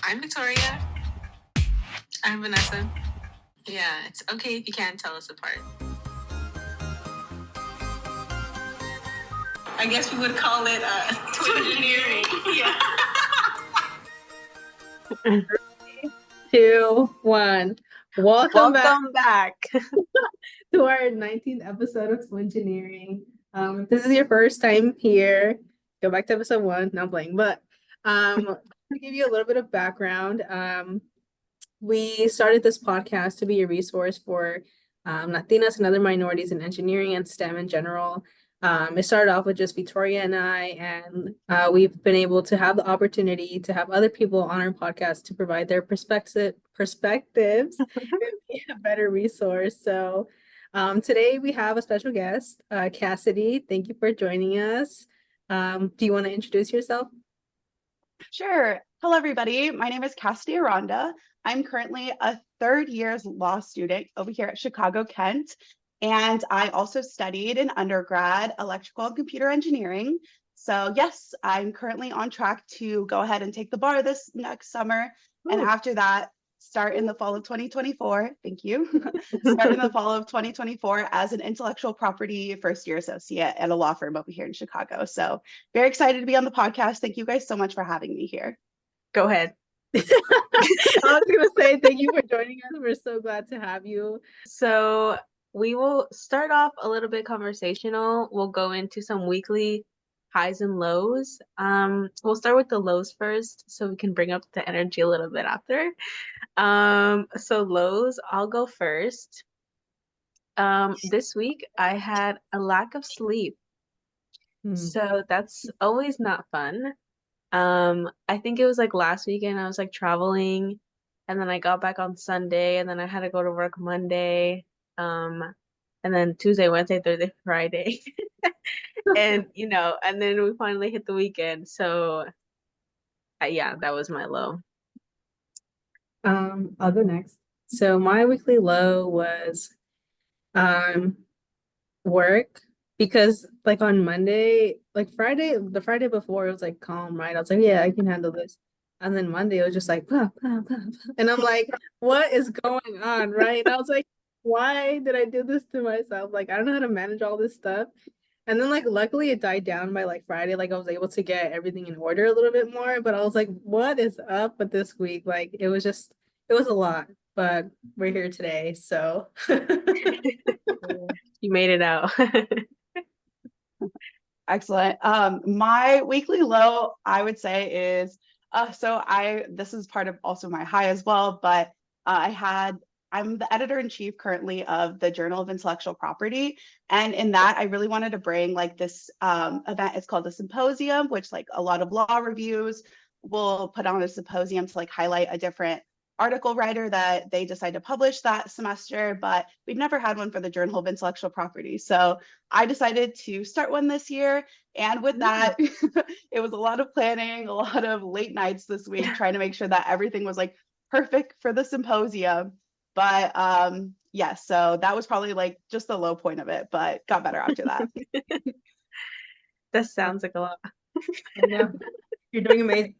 I'm Victoria. I'm Vanessa. Yeah, it's okay if you can't tell us apart. I guess we would call it Twingineering. Yeah. 2, 1. Welcome back to our 19th episode of Twingineering. If this is your first time here, go back to episode 1. Not playing, but to give you a little bit of background, we started this podcast to be a resource for Latinas and other minorities in engineering and STEM in general. It started off with just Victoria and I, and we've been able to have the opportunity to have other people on our podcast to provide their perspectives and be a better resource. So today we have a special guest, Cassidy. Thank you for joining us. Do you want to introduce yourself? Sure. Hello, everybody. My name is Cassidy Aranda. I'm currently a third year's law student over here at Chicago, Kent. And I also studied in undergrad electrical and computer engineering. So yes, I'm currently on track to go ahead and take the bar this next summer. Ooh. And after that, start in the fall of 2024. Thank you. Start in the fall of 2024 as an intellectual property first year associate at a law firm over here in Chicago. So very excited to be on the podcast. Thank you guys so much for having me here. Go ahead. I was going to say thank you for joining us. We're so glad to have you. So we will start off a little bit conversational. We'll go into some weekly highs and lows. We'll start with the lows first so we can bring up the energy a little bit after. So lows, I'll go first. This week I had a lack of sleep. So that's always not fun. I think it was like last weekend I was like traveling, and then I got back on Sunday, and then I had to go to work Monday, and then Tuesday, Wednesday, Thursday, Friday. And and then we finally hit the weekend. So yeah, that was my low. I'll go next. So my weekly low was work, because like on Monday, like the Friday before, it was like calm, right? I was like, yeah, I can handle this. And then Monday it was just like blah, blah, blah, blah. And I'm like, what is going on, right? And I was like, why did I do this to myself? Like, I don't know how to manage all this stuff. And then like luckily it died down by like Friday. Like I was able to get everything in order a little bit more. But I was like, what is up with this week? Like it was a lot. But we're here today, so you made it out. Excellent. My weekly low, I would say, is this is part of also my high as well, but I'm the editor-in-chief currently of the Journal of Intellectual Property. And in that, I really wanted to bring like this event. It's called the Symposium, which like a lot of law reviews will put on a symposium to like highlight a different article writer that they decide to publish that semester, but we've never had one for the Journal of Intellectual Property. So I decided to start one this year. And with that, it was a lot of planning, a lot of late nights this week, trying to make sure that everything was like perfect for the symposium. But yeah, so that was probably like just the low point of it, but got better after that. That sounds like a lot. I know. You're doing amazing.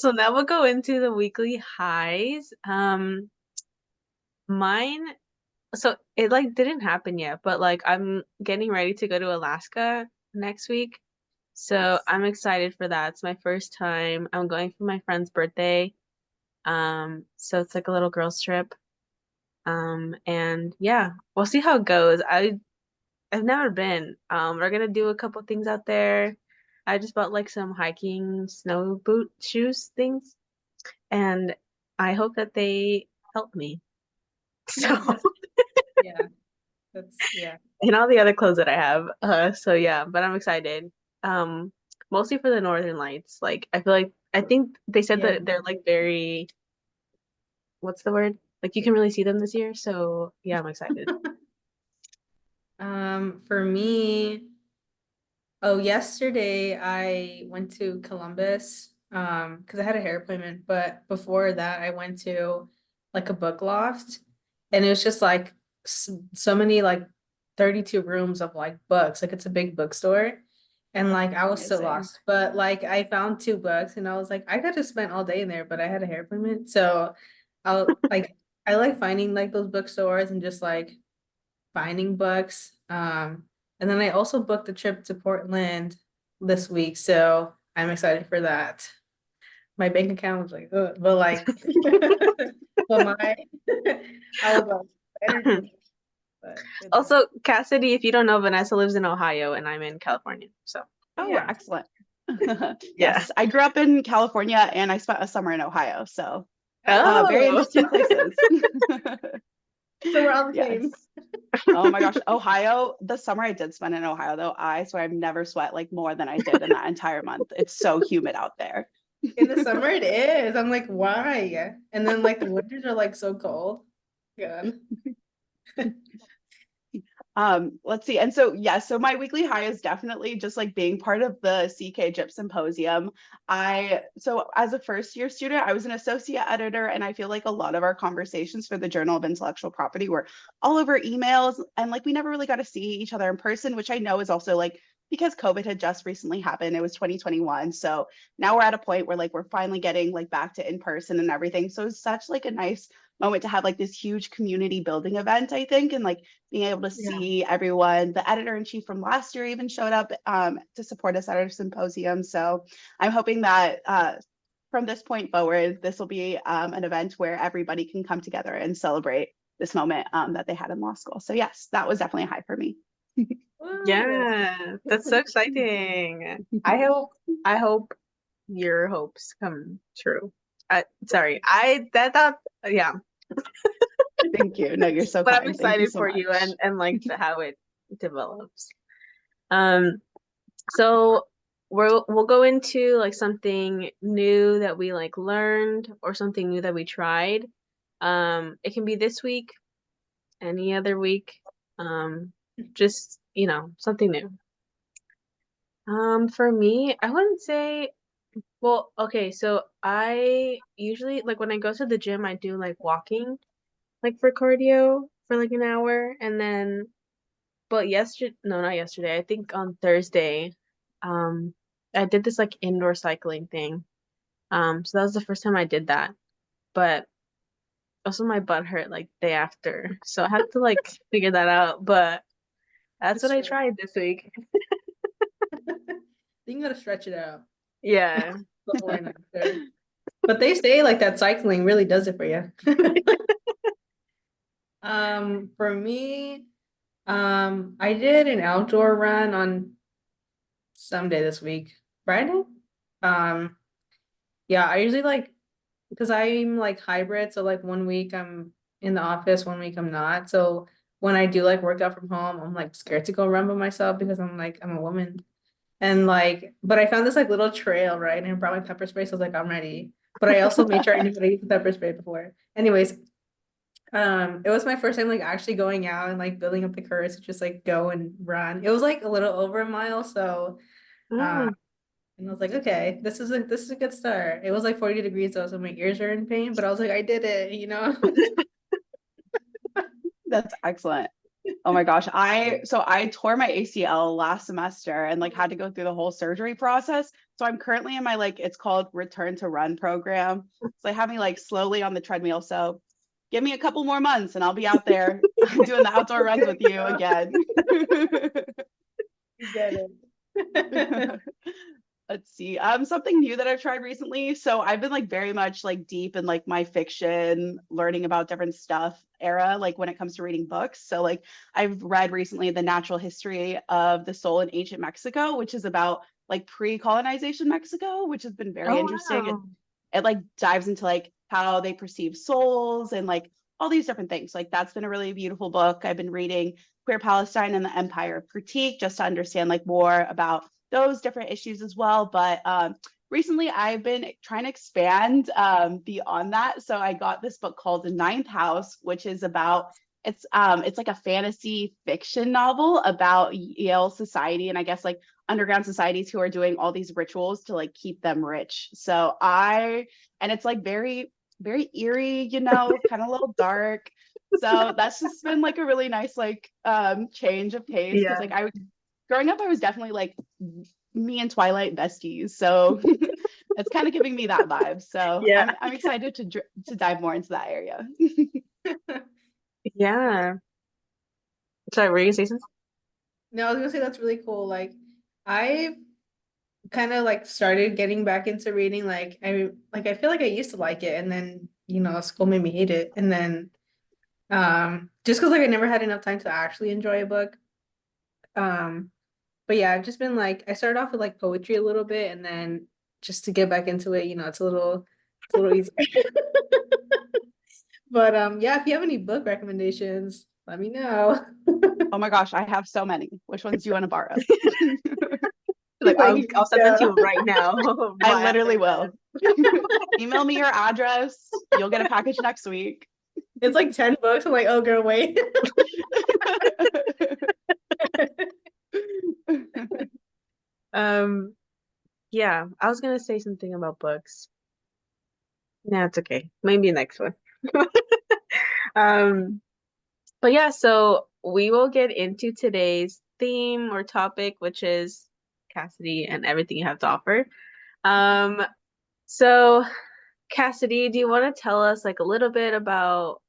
So now we'll go into the weekly highs. Mine, so it like didn't happen yet, but like I'm getting ready to go to Alaska next week. So I'm excited for that. It's my first time. I'm going for my friend's birthday. So it's like a little girls trip. And yeah, we'll see how it goes. I've never been. We're gonna do a couple things out there. I just bought like some hiking snow boot shoes things, and I hope that they help me. So yeah, and all the other clothes that I have. So yeah, but I'm excited. Mostly for the Northern Lights. Like I think they said that they're like very, what's the word? Like you can really see them this year. So yeah, I'm excited. For me, yesterday I went to Columbus because I had a hair appointment, but before that I went to like a book loft, and it was just like so many like 32 rooms of like books. Like it's a big bookstore, And like I was so Amazing. lost, but like I found 2 books and I was like, I could have spent all day in there, but I had a hair appointment. So I like finding like those bookstores and just like finding books. And then I also booked a trip to Portland this week, so I'm excited for that. My bank account was like, ugh, but like, but my, I was like, energy, but good time. Also, Cassidy, if you don't know, Vanessa lives in Ohio and I'm in California. So Oh, Yeah. excellent. yeah. Yes, I grew up in California and I spent a summer in Ohio. So very Oh. interesting places. So we're all the Yes. same. Oh my gosh, Ohio, the summer I did spend in Ohio though, I swear I've never sweat like more than I did in that entire month. It's so humid out there. In the summer it is. I'm like, why? And then like the winters are like so cold. God. Let's see. And so, yes, so my weekly high is definitely just like being part of the CK JIP Symposium. So as a first year student, I was an associate editor, and I feel like a lot of our conversations for the Journal of Intellectual Property were all over emails, and like we never really got to see each other in person, which I know is also like because COVID had just recently happened. It was 2021. So now we're at a point where like we're finally getting like back to in person and everything. So it's such like a nice moment to have like this huge community building event, I think, and like being able to see everyone. The editor-in-chief from last year even showed up to support us at our symposium. So I'm hoping that from this point forward, this will be an event where everybody can come together and celebrate this moment that they had in law school. So yes, that was definitely a high for me. Yeah, that's so exciting. I hope your hopes come true. Sorry, I that thought yeah, Thank you. No, you're so but I'm kind. Thank you excited so for much. you and like how it develops. So we'll go into like something new that we like learned or something new that we tried. It can be this week, any other week. Just, something new. For me, I wouldn't say, well, okay, so I usually like when I go to the gym, I do like walking, like for cardio for like an hour, and then, but yesterday, no, not yesterday, I think on Thursday, um, I did this like indoor cycling thing. So that was the first time I did that, but also my butt hurt like day after, so I had to like figure that out, but that's It's what I true. tried this week. You gotta stretch it out Yeah. before and after. But they say like that cycling really does it for you. For me, I did an outdoor run on Sunday this week. Friday? Um, yeah, I usually like because I'm like hybrid, so like one week I'm in the office, one week I'm not. So when I do like work out from home, I'm like scared to go run by myself because I'm like I'm a woman. And like, but I found this like little trail, right? And I brought my pepper spray, so I was like, I'm ready. But I also made sure I knew how to use the pepper spray before. Anyways, it was my first time like actually going out and like building up the courage to just like go and run. It was like a little over a mile, so Mm. and I was like, okay, this is a good start. It was like 40 degrees though, so my ears are in pain, but I was like, I did it. That's excellent. Oh my gosh. I tore my ACL last semester and like had to go through the whole surgery process. So I'm currently in my like it's called return to run program. So they have me like slowly on the treadmill. So give me a couple more months and I'll be out there doing the outdoor runs with you again. You get it. Let's see. Something new that I've tried recently. So I've been like very much like deep in like my fiction, learning about different stuff era, like when it comes to reading books. So like I've read recently The Natural History of the Soul in Ancient Mexico, which is about like pre-colonization Mexico, which has been very Oh interesting. wow. It like dives into like how they perceive souls and like all these different things. Like that's been a really beautiful book. I've been reading Queer Palestine and the Empire of Critique just to understand like more about those different issues as well. But recently I've been trying to expand beyond that. So I got this book called The Ninth House, which is about it's like a fantasy fiction novel about Yale society and I guess like underground societies who are doing all these rituals to like keep them rich. And it's like very, very eerie, kind of a little dark. So that's just been like a really nice like change of pace because Yeah. like growing up, I was definitely like me and Twilight besties. So it's kind of giving me that vibe. So Yeah. I'm excited to dive more into that area. Yeah. Sorry, were you gonna say something? No, I was gonna say that's really cool. Like, I've kind of like started getting back into reading. I feel like I used to like it, and then school made me hate it, and then just because like I never had enough time to actually enjoy a book. But yeah, I've just been like I started off with like poetry a little bit, and then just to get back into it, it's a little easier. But yeah, if you have any book recommendations, let me know. Oh my gosh, I have so many. Which ones do you want to borrow? Like, Like, I'll send them to yeah. you right now. I right literally after will. Email me your address. You'll get a package next week. It's like 10 books. I'm like, oh girl, wait. this. Yeah, I was gonna say something about books. No, it's okay. Maybe next one. Um, but yeah, so we will get into today's theme or topic, which is Cassidy and everything you have to offer. Um, so Cassidy, do you want to tell us like a little bit about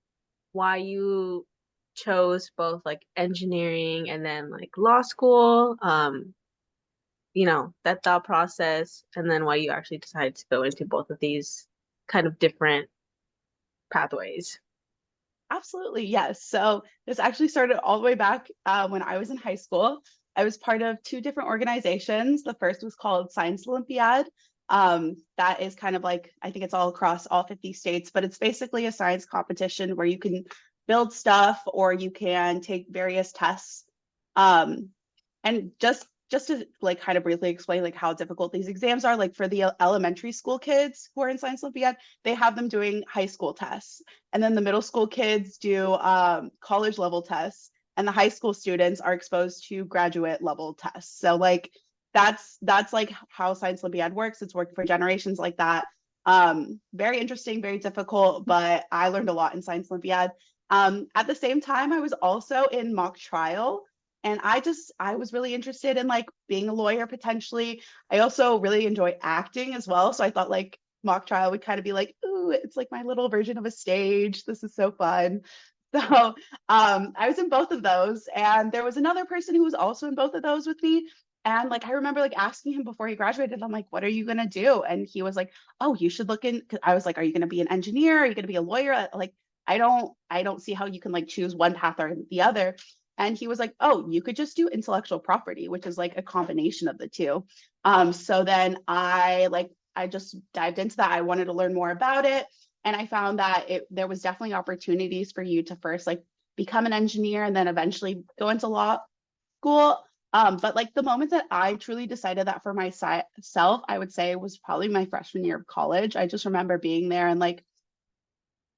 why you chose both like engineering and then like law school? That thought process, and then why you actually decided to go into both of these kind of different pathways. Absolutely, yes. So this actually started all the way back when I was in high school. I was part of two different organizations. The first was called Science Olympiad. That is kind of like, I think it's all across all 50 states, but it's basically a science competition where you can build stuff or you can take various tests. And just to like kind of briefly explain like how difficult these exams are, like for the elementary school kids who are in Science Olympiad, they have them doing high school tests. And then the middle school kids do college level tests, and the high school students are exposed to graduate level tests. So like that's like how Science Olympiad works. It's worked for generations like that. Very interesting, very difficult, but I learned a lot in Science Olympiad. At the same time, I was also in mock trial, and I was really interested in like being a lawyer potentially. I also really enjoy acting as well. So I thought like mock trial would kind of be like, ooh, it's like my little version of a stage. This is so fun. So I was in both of those. And there was another person who was also in both of those with me. And like I remember like asking him before he graduated, I'm like, what are you gonna do? And he was like, oh, you should look in. I was like, are you gonna be an engineer? Are you gonna be a lawyer? Like, I don't see how you can like choose one path or the other. And he was like, oh, you could just do intellectual property, which is like a combination of the two. So then I just dived into that. I wanted to learn more about it. And I found that there was definitely opportunities for you to first like become an engineer and then eventually go into law school. But like the moment that I truly decided that for myself, I would say was probably my freshman year of college. I just remember being there and like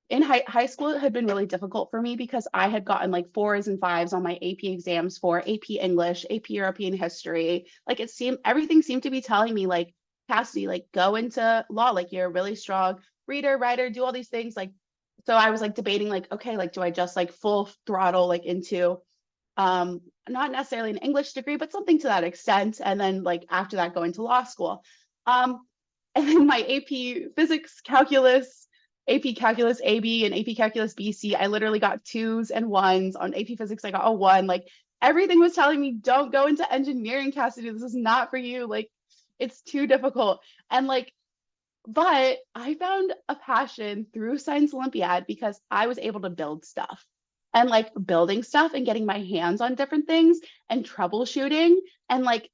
in high school, it had been really difficult for me because I had gotten like 4s and 5s on my AP exams for AP English, AP European history. Like everything seemed to be telling me like, Cassidy, like go into law, like you're a really strong reader, writer, do all these things. Like, so I was like debating like, okay, like do I just like full throttle like into not necessarily an English degree, but something to that extent. And then like after that, go into law school. Um, and then my AP physics, calculus, AP calculus AB and AP calculus BC, I literally got 2s and 1s. On AP physics, I got a 1. Like everything was telling me, don't go into engineering, Cassidy. This is not for you. Like it's too difficult. And like, but I found a passion through Science Olympiad because I was able to build stuff. And like building stuff and getting my hands on different things and troubleshooting and like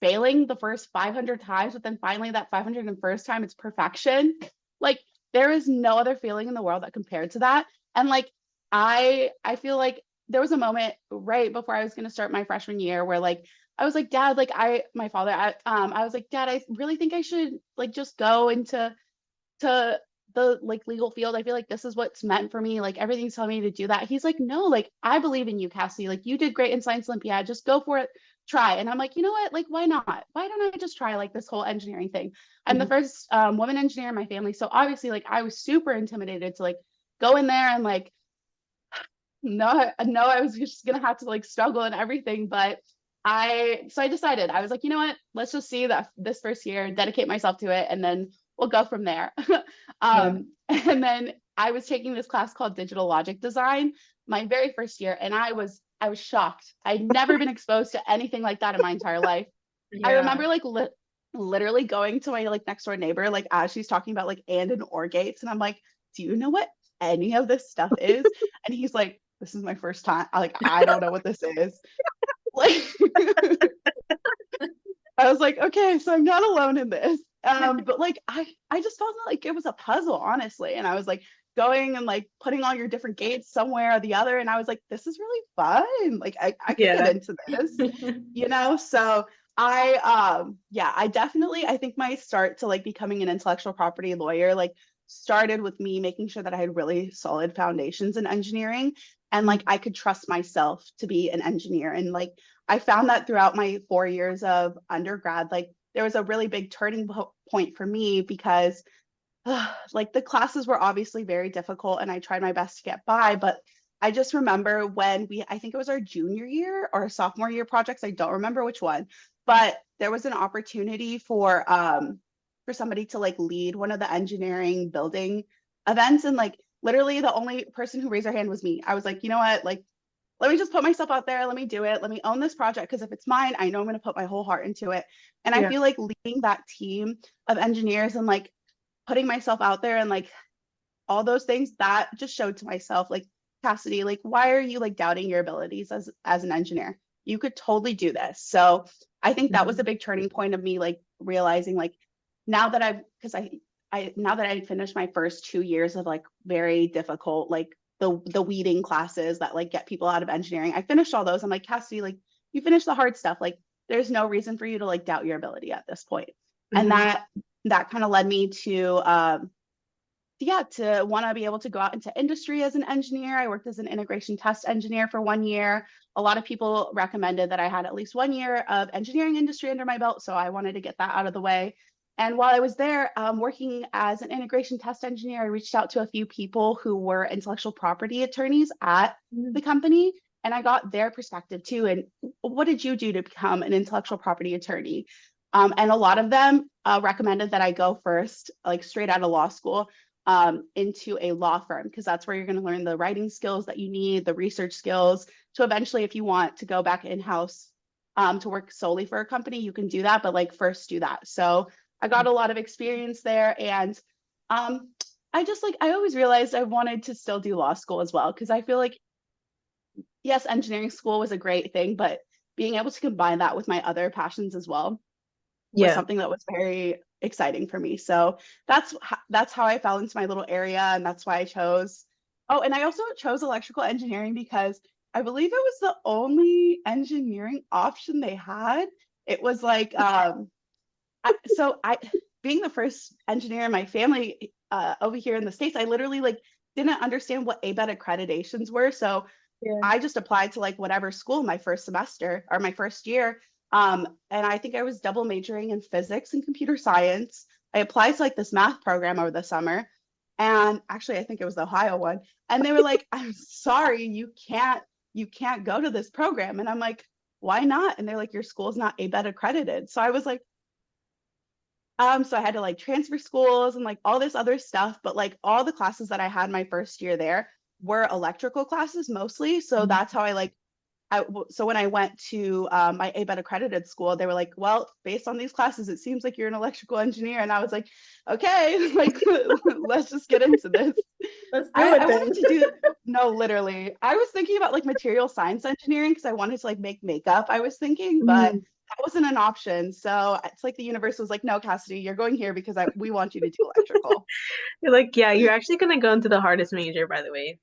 failing the first 500 times, but then finally that 501st time, it's perfection. Like there is no other feeling in the world that compared to that. And like, I feel like there was a moment right before I was going to start my freshman year where like, I was like, Dad, like my father, I was like, Dad, I really think I should like just go into to the like legal field. I feel like this is what's meant for me. Like everything's telling me to do that. He's like, no, like I believe in you, Cassie. Like you did great in Science Olympiad. Just go for it. Try. And I'm like, you know what? Like, why not? Why don't I just try like this whole engineering thing? I'm the first woman engineer in my family. So obviously, like I was super intimidated to like go in there and like no, I was just gonna have to like struggle and everything. But I decided, I was like, you know what, let's just see that this first year, dedicate myself to it, and then we'll go from there. And then I was taking this class called Digital Logic Design my very first year, and I was shocked. I'd never been exposed to anything like that in my entire life. I Yeah. remember like literally going to my like next door neighbor, like as she's talking about like and OR gates, and I'm like, do you know what any of this stuff is? And he's like, this is my first time. I don't know what this is. Like I was like, okay, so I'm not alone in this. But like I just felt like it was a puzzle, honestly. And I was like going and like putting all your different gates somewhere or the other. And I was like, this is really fun. Like I could get into this. So I definitely I think my start to like becoming an intellectual property lawyer like started with me making sure that I had really solid foundations in engineering and like I could trust myself to be an engineer. And like I found that throughout my 4 years of undergrad, like there was a really big turning point for me because like the classes were obviously very difficult and I tried my best to get by, but I just remember when I think it was our junior year or sophomore year projects, I don't remember which one, but there was an opportunity for somebody to like lead one of the engineering building events and like literally the only person who raised their hand was me. I was like, you know what, like let me just put myself out there. Let me do it. Let me own this project because if it's mine, I know I'm going to put my whole heart into it. And I feel like leading that team of engineers and like putting myself out there and like all those things that just showed to myself like Cassidy, like why are you like doubting your abilities as an engineer? You could totally do this. So I think that was a big turning point of me like realizing like now that I now that I finished my first 2 years of like very difficult like the weeding classes that like get people out of engineering. I finished all those. I'm like, Cassidy, like you finished the hard stuff. Like there's no reason for you to like doubt your ability at this point. And that kind of led me to to want to be able to go out into industry as an engineer. I worked as an integration test engineer for 1 year. A lot of people recommended that I had at least 1 year of engineering industry under my belt. So I wanted to get that out of the way. And while I was there working as an integration test engineer, I reached out to a few people who were intellectual property attorneys at the company. And I got their perspective too. And what did you do to become an intellectual property attorney? And a lot of them recommended that I go first, like straight out of law school, into a law firm, because that's where you're going to learn the writing skills that you need, the research skills. So eventually, if you want to go back in-house to work solely for a company, you can do that, but like first do that. So I got a lot of experience there. And I always realized I wanted to still do law school as well, because I feel like, yes, engineering school was a great thing, but being able to combine that with my other passions as well was something that was very exciting for me. So that's how I fell into my little area, and that's why I chose. Oh, and I also chose electrical engineering because I believe it was the only engineering option they had. It was like being the first engineer in my family over here in the States, I literally like didn't understand what ABET accreditations were. So I just applied to like whatever school my first semester or my first year. And I think I was double majoring in physics and computer science. I applied to like this math program over the summer. And actually, I think it was the Ohio one. And they were like, I'm sorry, you can't go to this program. And I'm like, why not? And they're like, your school's not ABET accredited. So I was like, so I had to like transfer schools and like all this other stuff. But like all the classes that I had my first year there were electrical classes mostly. So that's how so when I went to my ABET accredited school, they were like, well, based on these classes, it seems like you're an electrical engineer. And I was like, okay, like, let's just get into this. Let's do I it wanted then. to do, no, literally. I was thinking about like material science engineering because I wanted to like make makeup, I was thinking, but that wasn't an option. So it's like the universe was like, no, Cassidy, you're going here because we want you to do electrical. You're like, yeah, you're actually gonna go into the hardest major, by the way.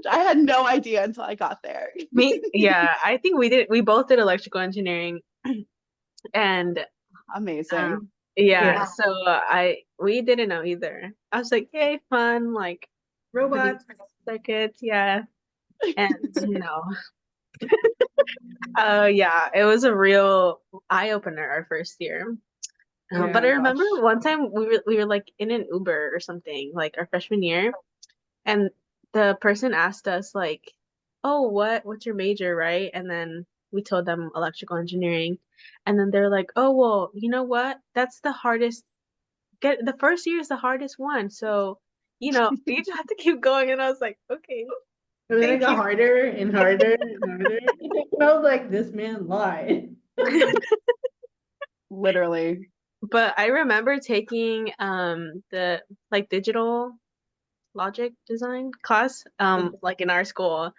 I had no idea until I got there. I think we both did electrical engineering, and Amazing. so we didn't know either. I was like, yay, fun, like Robots. circuits, and no. It was a real eye opener our first year. But I remember one time we were like in an Uber or something, like our freshman year, and the person asked us like, "Oh, what's your major, right?" And then we told them electrical engineering, and then they're like, "Oh, well, you know what? That's the hardest. Get the first year is the hardest one, so you just have to keep going." And I was like, "Okay, And then it thank got you." harder and harder and harder. I was like, this man lied. Literally. But I remember taking the like digital logic design class like in our school.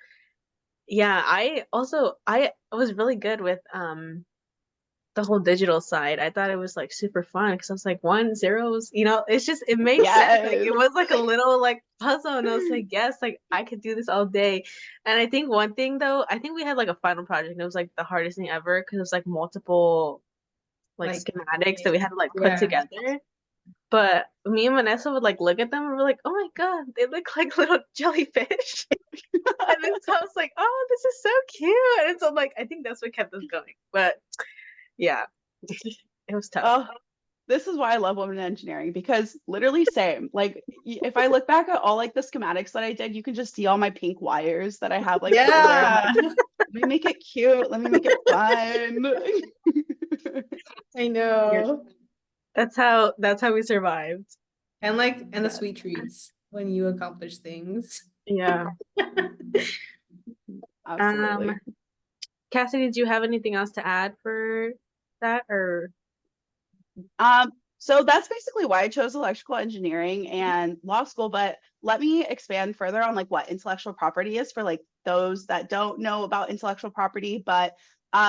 Yeah, I was really good with the whole digital side. I thought it was like super fun because I was like one zeros, it's just it made sense. Like Yes. it was like a little like puzzle, and I was like, yes, like I could do this all day. And I think one thing though, I think we had like a final project. And it was like the hardest thing ever because it was like multiple like Like, schematics that we had to like put yeah. together. But me and Vanessa would like look at them and we're like, oh my God, they look like little jellyfish. And then so I was like, oh, this is so cute. And so like I think that's what kept us going. But yeah, it was tough. Oh, this is why I love women in engineering, because literally same. Like if I look back at all like the schematics that I did, you can just see all my pink wires that I have like everywhere. I'm like, let me make it cute. Let me make it fun. I know. That's how we survived. And the sweet treats when you accomplish things. Yeah. Absolutely. Cassidy, do you have anything else to add for that or? So that's basically why I chose electrical engineering and law school, but let me expand further on like what intellectual property is for like those that don't know about intellectual property. But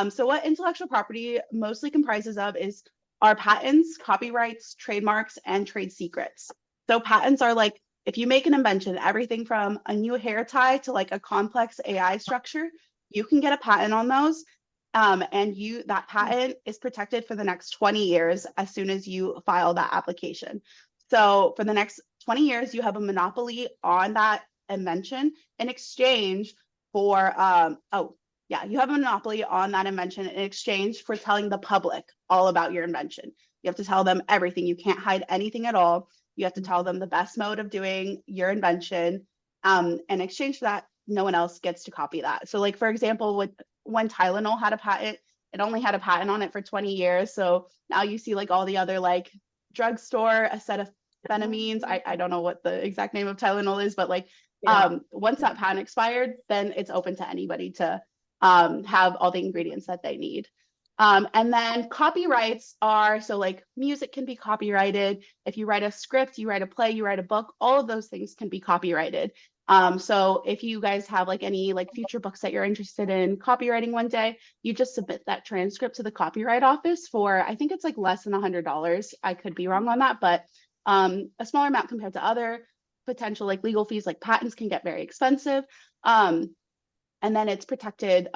so what intellectual property mostly comprises of is our patents, copyrights, trademarks, and trade secrets. So patents are like if you make an invention, everything from a new hair tie to like a complex AI structure, you can get a patent on those. And that patent is protected for the next 20 years as soon as you file that application. So for the next 20 years, you have a monopoly on that invention in exchange for, you have a monopoly on that invention in exchange for telling the public all about your invention. You have to tell them everything. You can't hide anything at all. You have to tell them the best mode of doing your invention. In exchange for that, no one else gets to copy that. So like, for example, when Tylenol had a patent, it only had a patent on it for 20 years. So now you see like all the other like drugstore acetaminophenes. I don't know what the exact name of Tylenol is, but like once that patent expired, then it's open to anybody to have all the ingredients that they need. And then copyrights are, so like music can be copyrighted. If you write a script, you write a play, you write a book, all of those things can be copyrighted. So if you guys have like any like future books that you're interested in copywriting one day, you just submit that transcript to the copyright office for, I think it's like less than $100. I could be wrong on that, but a smaller amount compared to other potential like legal fees, like patents can get very expensive. And then it's protected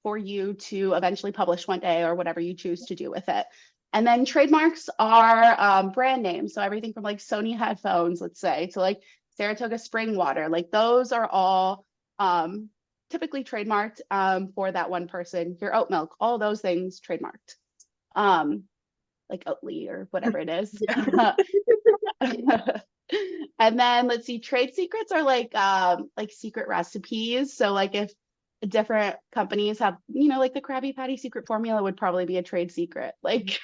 for you to eventually publish one day or whatever you choose to do with it. And then trademarks are brand names. So everything from like Sony headphones, let's say, to like Saratoga spring water, like those are all typically trademarked for that one person. Your oat milk, all those things trademarked, like Oatly or whatever it is. And then let's see, trade secrets are like secret recipes. So like if different companies have, like the Krabby Patty secret formula would probably be a trade secret. Like,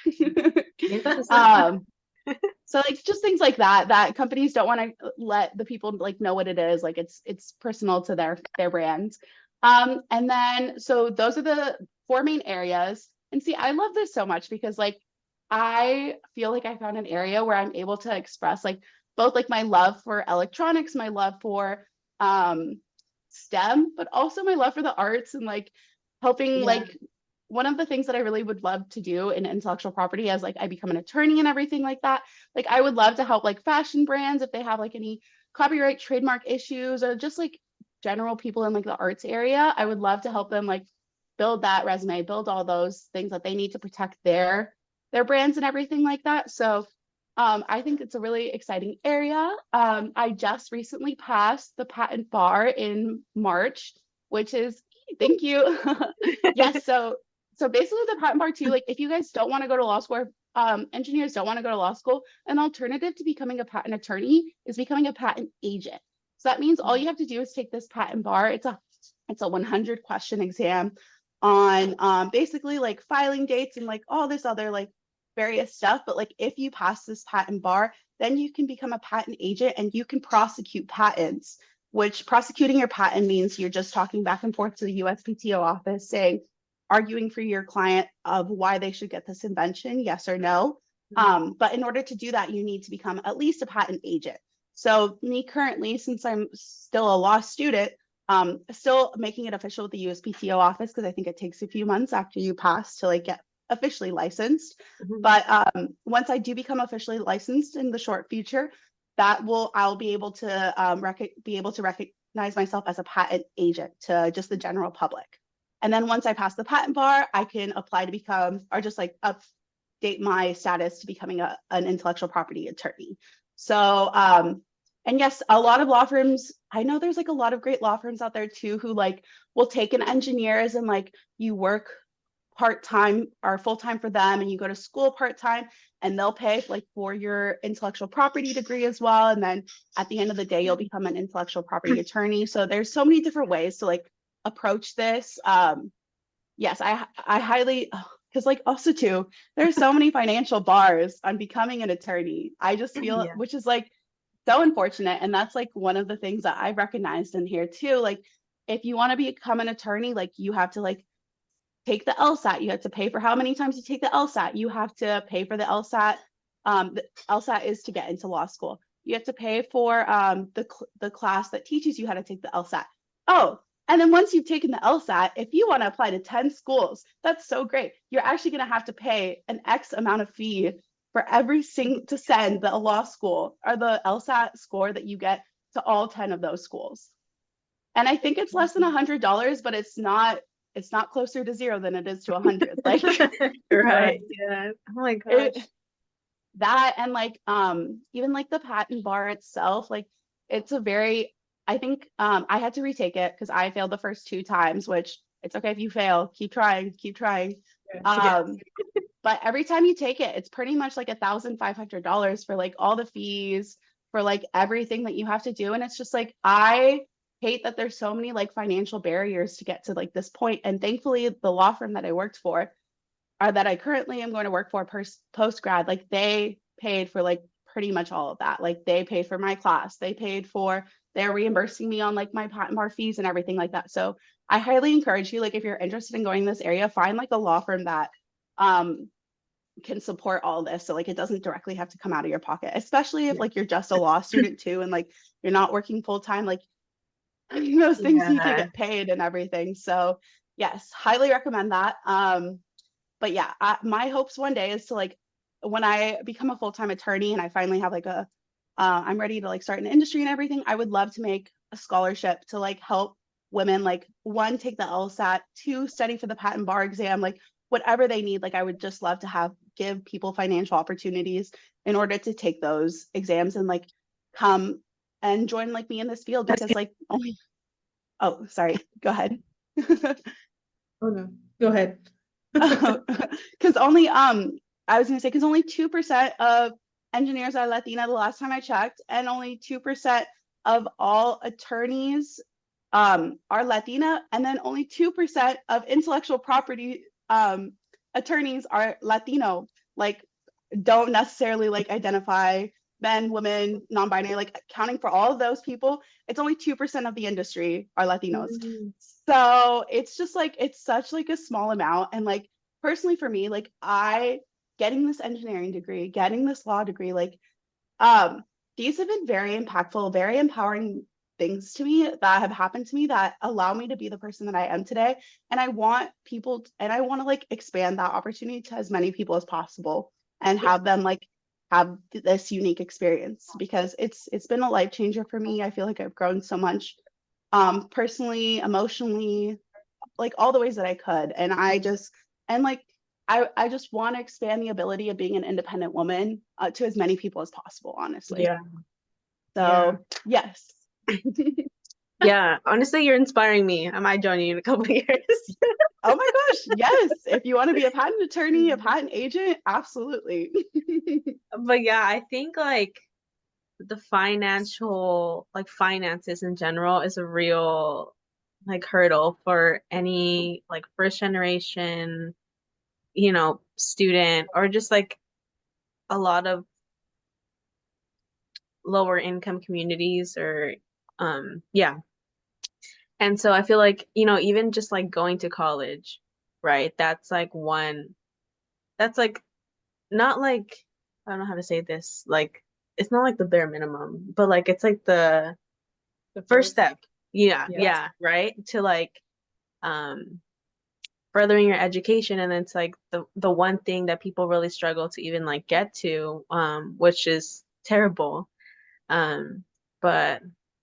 so like just things like that companies don't want to let the people like know what it is. Like it's personal to their brands. And then so those are the four main areas. And see, I love this so much because like I feel like I found an area where I'm able to express like both like my love for electronics, my love for STEM, but also my love for the arts and like helping like one of the things that I really would love to do in intellectual property as like I become an attorney and everything like that. Like I would love to help like fashion brands if they have like any copyright trademark issues or just like general people in like the arts area. I would love to help them like build that resume, build all those things that they need to protect their brands and everything like that. So I think it's a really exciting area. I just recently passed the patent bar in March, which is, thank you. Yes, so basically the patent bar too, like if you guys don't want to go to law school, or engineers don't want to go to law school, an alternative to becoming a patent attorney is becoming a patent agent. So that means all you have to do is take this patent bar. It's a 100 question exam. on basically like filing dates and like all this other like various stuff. But like if you pass this patent bar, then you can become a patent agent and you can prosecute patents, which prosecuting your patent means you're just talking back and forth to the USPTO office saying, arguing for your client of why they should get this invention, yes or no. But in order to do that, you need to become at least a patent agent. So me currently, since I'm still a law student, still making it official with the USPTO office, because I think it takes a few months after you pass to like get officially licensed. But once I do become officially licensed in the short future, I'll be able to recognize myself as a patent agent to just the general public. And then once I pass the patent bar, I can apply to become, or just like update my status to becoming an intellectual property attorney. So, and yes, a lot of law firms, I know there's like a lot of great law firms out there too, who like will take an engineers and like you work part-time or full-time for them and you go to school part-time and they'll pay like for your intellectual property degree as well. And then at the end of the day, you'll become an intellectual property attorney. So there's so many different ways to like approach this. Yes, I highly, because like also too, there's so many financial bars on becoming an attorney. I just feel, which is like so unfortunate. And that's like one of the things that I've recognized in here too. Like if you want to become an attorney, like you have to like take the LSAT. You have to pay for how many times you take the LSAT. You have to pay for the LSAT. The LSAT is to get into law school. You have to pay for the class that teaches you how to take the LSAT. Oh, and then once you've taken the LSAT, if you want to apply to 10 schools, that's so great. You're actually going to have to pay an X amount of fee for every to send the law school or the LSAT score that you get to all 10 of those schools. And I think it's less than $100, but it's not closer to zero than it is to 100. Like, right. Yeah. Oh my gosh. That and like even like the patent bar itself, like it's a very, I think I had to retake it because I failed the first 2 times, which it's okay if you fail, keep trying. But every time you take it, it's pretty much like $1,500 for like all the fees, for like everything that you have to do. And it's just like, I hate that there's so many like financial barriers to get to like this point. And thankfully the law firm that I worked for, or that I currently am going to work for post grad, like they paid for like pretty much all of that. Like they paid for my class, they're reimbursing me on like my patent bar fees and everything like that. So I highly encourage you, like if you're interested in going in this area, find like a law firm that can support all this. So like it doesn't directly have to come out of your pocket, especially if like you're just a law student too and like you're not working full time, like those things you can get paid and everything. So yes, highly recommend that. But yeah, my hopes one day is to like, when I become a full-time attorney and I finally have like I'm ready to like start an industry and everything, I would love to make a scholarship to like help women, like 1, take the LSAT, 2, study for the patent bar exam, like whatever they need. Like I would just love to give people financial opportunities in order to take those exams and like come and join like me in this field, because like oh, sorry, go ahead. Oh no, go ahead. Because only I was gonna say, because only 2% of engineers are Latina the last time I checked, and only 2% of all attorneys are Latina, and then only 2% of intellectual property attorneys are Latino. Like don't necessarily like identify men, women, non-binary, like accounting for all of those people, it's only 2% of the industry are Latinos. So it's just like, it's such like a small amount. And like, personally for me, like getting this engineering degree, getting this law degree, like, these have been very impactful, very empowering things to me that have happened to me that allow me to be the person that I am today. And I want to like expand that opportunity to as many people as possible and have them like have this unique experience, because it's been a life changer for me. I feel like I've grown so much, personally, emotionally, like all the ways that I could. And I just want to expand the ability of being an independent woman to as many people as possible, honestly. Yeah. So yes. Yeah, honestly, you're inspiring me. I might join you in a couple of years. Oh my gosh, yes. If you want to be a patent attorney, a patent agent, absolutely. But yeah, I think like the finances in general is a real like hurdle for any like first generation, student, or just like a lot of lower income communities, or yeah. And so I feel like, even just like going to college, right? That's like not like, I don't know how to say this, like it's not like the bare minimum, but like it's like the The first first, step. Yeah, yeah. yeah, right? To like um furthering your education. And it's like the one thing that people really struggle to even like get to, which is terrible. Um, but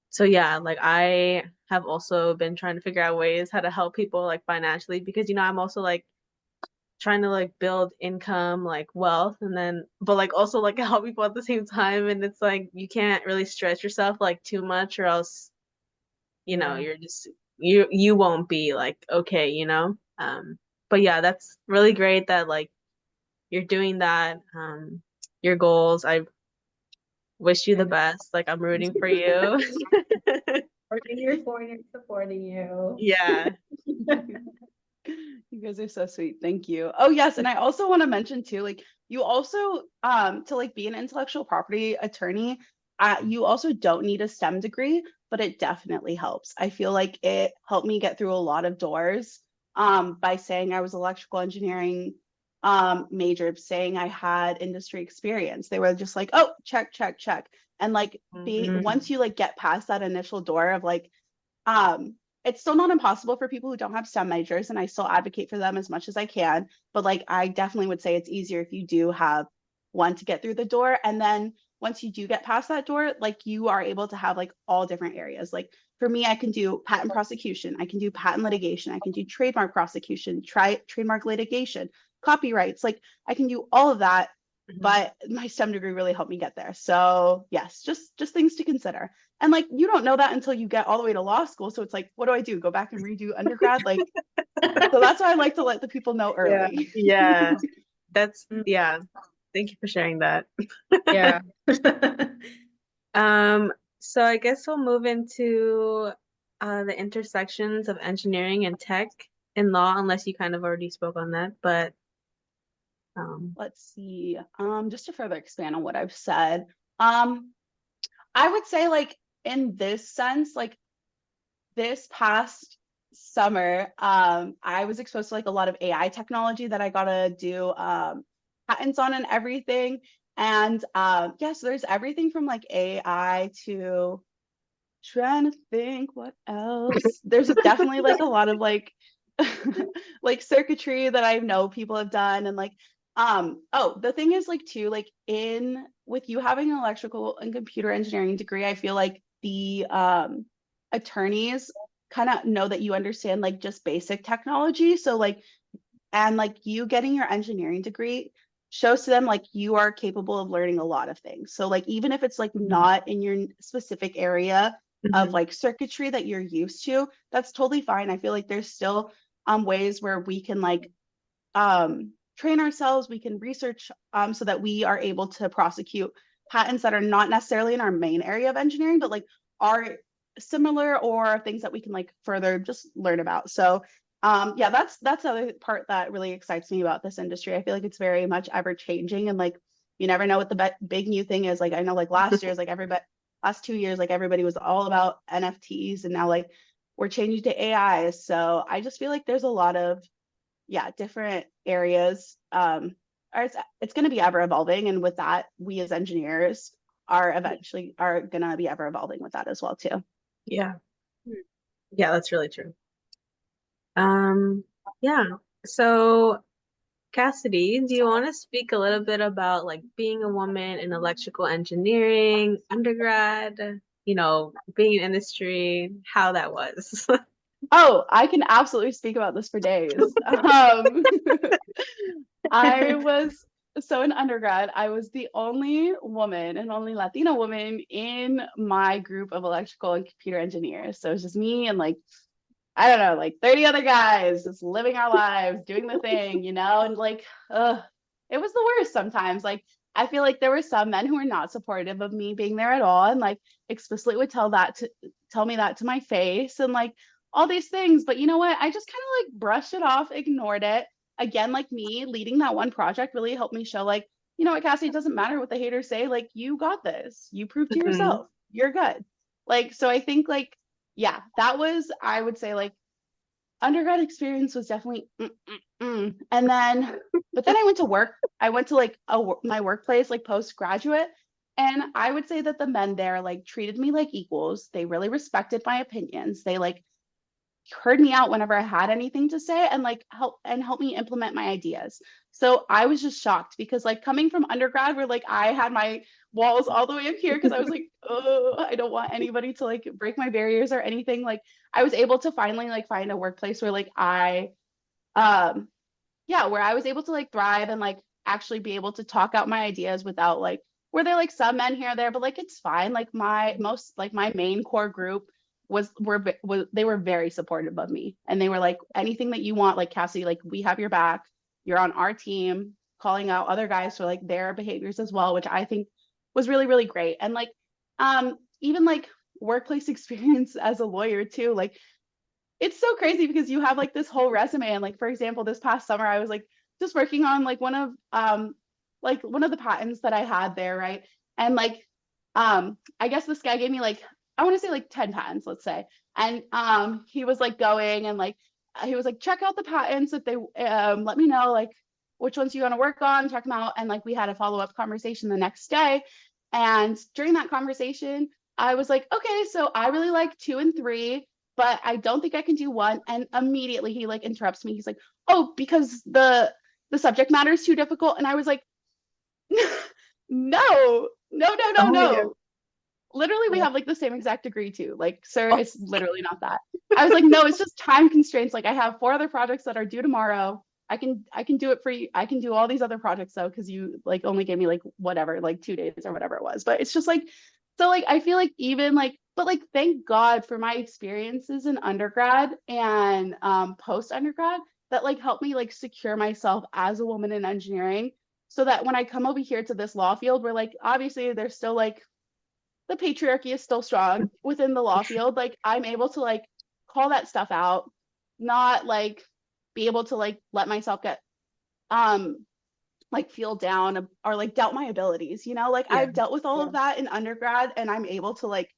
so yeah, like I have also been trying to figure out ways how to help people like financially, because I'm also like trying to like build income, like wealth, and then but like also like help people at the same time. And it's like you can't really stretch yourself like too much, or else Yeah. you're just you won't be like okay, but yeah, that's really great that like you're doing that. Your goals, I wish you the And best. Like I'm rooting for you. working your corner, supporting you. Yeah. You guys are so sweet. Thank you. Oh yes, and I also want to mention too, like you also to like be an intellectual property attorney, you also don't need a STEM degree, but it definitely helps. I feel like it helped me get through a lot of doors by saying I was electrical engineering major, saying I had industry experience. They were just like, "Oh, check, check, check." And like once you like get past that initial door of like um it's still not impossible for people who don't have STEM majors, and I still advocate for them as much as I can. But like, I definitely would say it's easier if you do have one to get through the door. And then once you do get past that door, like you are able to have like all different areas. Like for me, I can do patent prosecution, I can do patent litigation, I can do trademark prosecution, trademark litigation, copyrights. Like I can do all of that, but my STEM degree really helped me get there. So yes, just things to consider. And like you don't know that until you get all the way to law school. So it's like, what do I do? Go back and redo undergrad? Like, so that's why I like to let the people know Yeah. early. Yeah. Yeah. Thank you for sharing that. Yeah. So I guess we'll move into the intersections of engineering and tech in law, unless you kind of already spoke on that, but Let's see. Just to further expand on what I've said, I would say like in this sense, like this past summer, I was exposed to like a lot of AI technology that I gotta do patents on and everything. And yeah, so there's everything from like AI to trying to think what else. There's definitely like a lot of like like circuitry that I know people have done. And like oh, the thing is like too, like in with you having an electrical and computer engineering degree, I feel like the attorneys kind of know that you understand like just basic technology. So like, and like you getting your engineering degree shows to them like you are capable of learning a lot of things. So like even if it's like not in your specific area of like circuitry that you're used to, that's totally fine. I feel like there's still ways where we can like train ourselves, we can research so that we are able to prosecute patents that are not necessarily in our main area of engineering, but like are similar or things that we can like further just learn about. So yeah, that's the other part that really excites me about this industry. I feel like it's very much ever changing, and like you never know what the big new thing is. Like I know like last 2 years, like everybody was all about NFTs, and now like we're changing to AI. So I just feel like there's a lot of different areas. It's going to be ever evolving, and with that, we as engineers are eventually are going to be ever evolving with that as well too. yeah. Yeah, that's really true. Yeah. So Cassidy, do you want to speak a little bit about like being a woman in electrical engineering, undergrad, being in industry, how that was? Oh, I can absolutely speak about this for days. I was so in undergrad, I was the only woman and only Latina woman in my group of electrical and computer engineers. So it's just me and like, I don't know, like 30 other guys just living our lives, doing the thing, and like, it was the worst sometimes. Like, I feel like there were some men who were not supportive of me being there at all, and like explicitly would tell me that to my face. And like all these things. But you know what? I just kind of like brushed it off, ignored it. Again, like me leading that one project really helped me show like, you know what, Cassie, it doesn't matter what the haters say. Like, you got this. You proved to Mhm. yourself. You're good. Like, so I think like, yeah, that was, I would say like, undergrad experience was definitely and then but then I went to work. I went to like my workplace like postgraduate, and I would say that the men there like treated me like equals. They really respected my opinions. They like heard me out whenever I had anything to say, and like help me implement my ideas. So I was just shocked because like coming from undergrad where like I had my walls all the way up here because I was like, oh, I don't want anybody to like break my barriers or anything. Like I was able to finally like find a workplace where like um yeah, where I was able to like thrive and like actually be able to talk out my ideas without like were there like some men here or there, but like it's fine. Like my main core group was they were very supportive of me, and they were like, anything that you want, like Cassie, like we have your back. You're on our team, calling out other guys for like their behaviors as well, which I think was really really great. And like even like workplace experience as a lawyer too, like it's so crazy because you have like this whole resume, and like for example this past summer I was like just working on like one of the patents that I had there, right? And like I guess this guy gave me like I want to say like 10 patents, let's say. And he was like going and like he was like, check out the patents if they let me know like which ones you want to work on, check them out. And like we had a follow-up conversation the next day, and during that conversation I was like, okay, so I really like 2 and 3, but I don't think I can do 1. And immediately he like interrupts me. He's like, oh, because the subject matter is too difficult. And I was like, no, no, no, no, Oh my God. no. Literally, we have like the same exact degree too. Like, sir, it's literally not that. I was like, no, it's just time constraints. Like I have 4 other projects that are due tomorrow. I can do it for you. I can do all these other projects though, because you like only gave me like whatever, like 2 days or whatever it was. But it's just like, so like I feel like even like, but like thank God for my experiences in undergrad and post undergrad that like helped me like secure myself as a woman in engineering, so that when I come over here to this law field where like obviously there's still like the patriarchy is still strong within the law field, like I'm able to like call that stuff out, not like be able to like let myself get um like feel down or like doubt my abilities, you know? Like Yeah. I've dealt with all of that in undergrad, and I'm able to like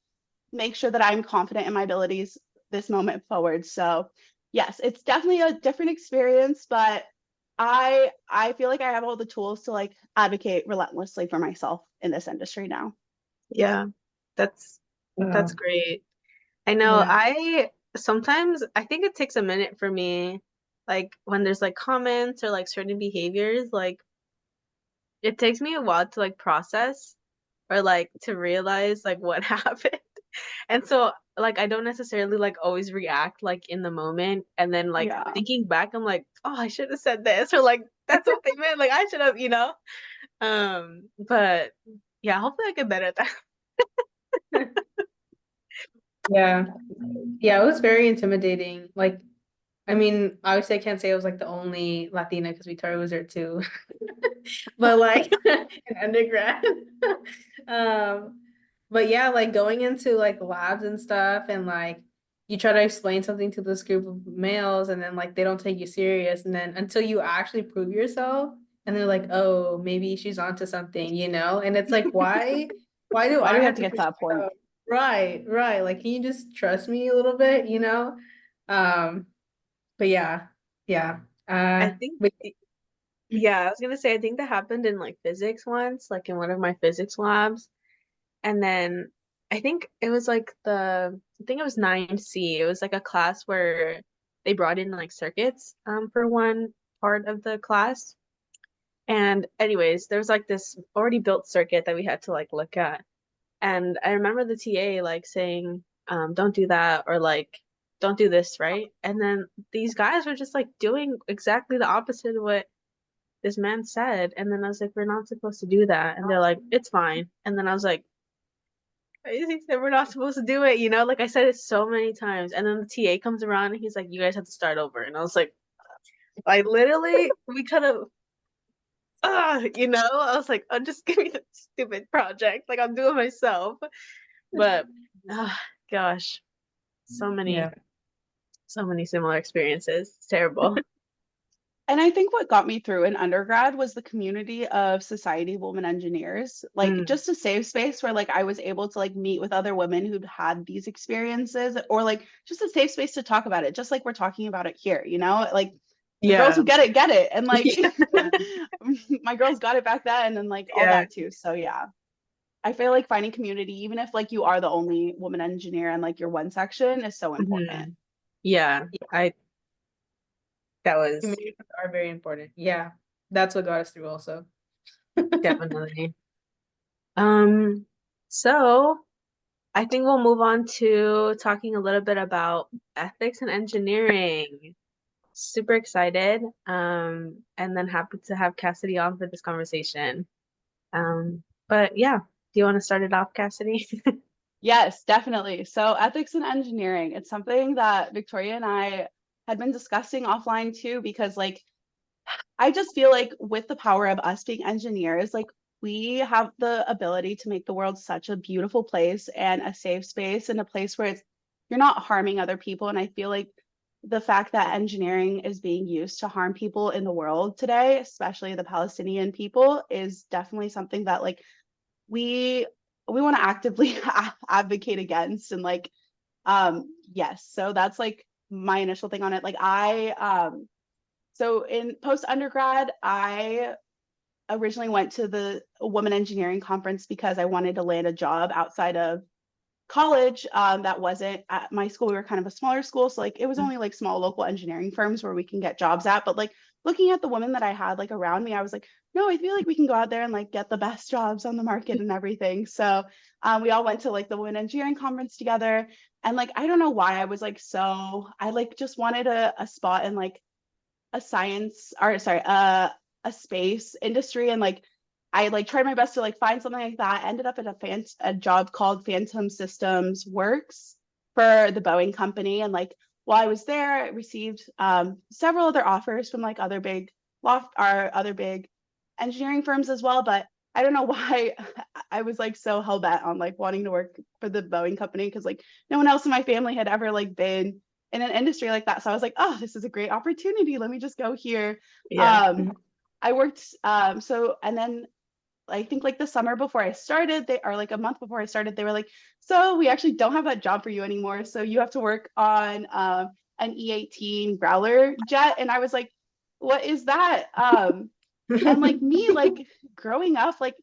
make sure that I'm confident in my abilities this moment forward. So yes, it's definitely a different experience, but I feel like I have all the tools to like advocate relentlessly for myself in this industry now. Yeah, that's Wow. great. I know Yeah. I sometimes I think it takes a minute for me, like when there's like comments or like certain behaviors, like it takes me a while to like process or like to realize like what happened. And so like I don't necessarily like always react like in the moment, and then like Yeah. thinking back I'm like, oh, I should have said this, or like that's what they meant, like I should have, but yeah, hopefully I get better at that. Yeah. Yeah, it was very intimidating. Like, I mean, obviously I can't say I was like the only Latina because Victoria was there too. But like in undergrad. Um, but yeah, like going into like labs and stuff, and like you try to explain something to this group of males, and then like they don't take you serious, and then until you actually prove yourself, and they're like, oh, maybe she's onto something, you know? And it's like, why do Why do I we have have to to get to prove that point? myself? Right, right. Like, can you just trust me a little bit, you know? Um, but yeah, yeah. I think But yeah, I was gonna say I think that happened in like physics once, like in one of my physics labs. And then I think it was like I think it was 9C. It was like a class where they brought in like circuits for one part of the class. And anyways, there was like this already built circuit that we had to like look at. And I remember the TA like saying, don't do that, or like don't do this, right? And then these guys were just like doing exactly the opposite of what this man said. And then I was like, we're not supposed to do that. And they're like, it's fine. And then I was like, he said we're not supposed to do it, like I said it so many times. And then the TA comes around and he's like, you guys have to start over. And I was like literally we could have I was like, oh, just give me the stupid project, like I'll do it myself. But gosh, so many yeah. So many similar experiences. It's terrible. And I think what got me through in undergrad was the community of society women engineers, like Mm. just a safe space where like I was able to like meet with other women who'd had these experiences, or like just a safe space to talk about it, just like we're talking about it here, you know, like the girls who get it. And like my girls got it back then and like all Yeah. that too. So yeah. I feel like finding community, even if like you are the only woman engineer and like your one section, is so important. Mhm. Yeah, that was Communities are very important. Yeah, that's what got us through also. definitely. So I think we'll move on to talking a little bit about ethics and engineering. Super excited. And then happy to have Cassidy on for this conversation. But yeah, do you want to start it off, Cassidy? Yes, definitely. So ethics in engineering, it's something that Victoria and I had been discussing offline too, because like I just feel like with the power of us being engineers, like we have the ability to make the world such a beautiful place and a safe space and a place where you're not harming other people. And I feel like the fact that engineering is being used to harm people in the world today, especially the Palestinian people, is definitely something that like we want to actively advocate against. And like yes, so that's like my initial thing on it. Like so in post undergrad, I originally went to the women engineering conference because I wanted to land a job outside of college that wasn't at my school. We were kind of a smaller school, so like it was only like small local engineering firms where we can get jobs at. But like looking at the women that I had like around me, I was like, no, I feel like we can go out there and like get the best jobs on the market and everything. So we all went to like the women engineering conference together, and like I don't know why I was like so I like just wanted a spot in like a science or sorry a space industry, and like I like tried my best to like find something like that. Ended up at a job called Phantom Systems Works for the Boeing company. And like while I was there, I received several other offers from like other big other big engineering firms as well. But I don't know why I was like so hell bent on like wanting to work for the Boeing company, because like no one else in my family had ever like been in an industry like that. So I was like, oh, this is a great opportunity. Let me just go here. Yeah. I worked so, and then I think like the summer before I started, they are like a month before I started, they were like, so we actually don't have that job for you anymore. So you have to work on an E-18 Growler jet. And I was like, what is that? And like me, like growing up, like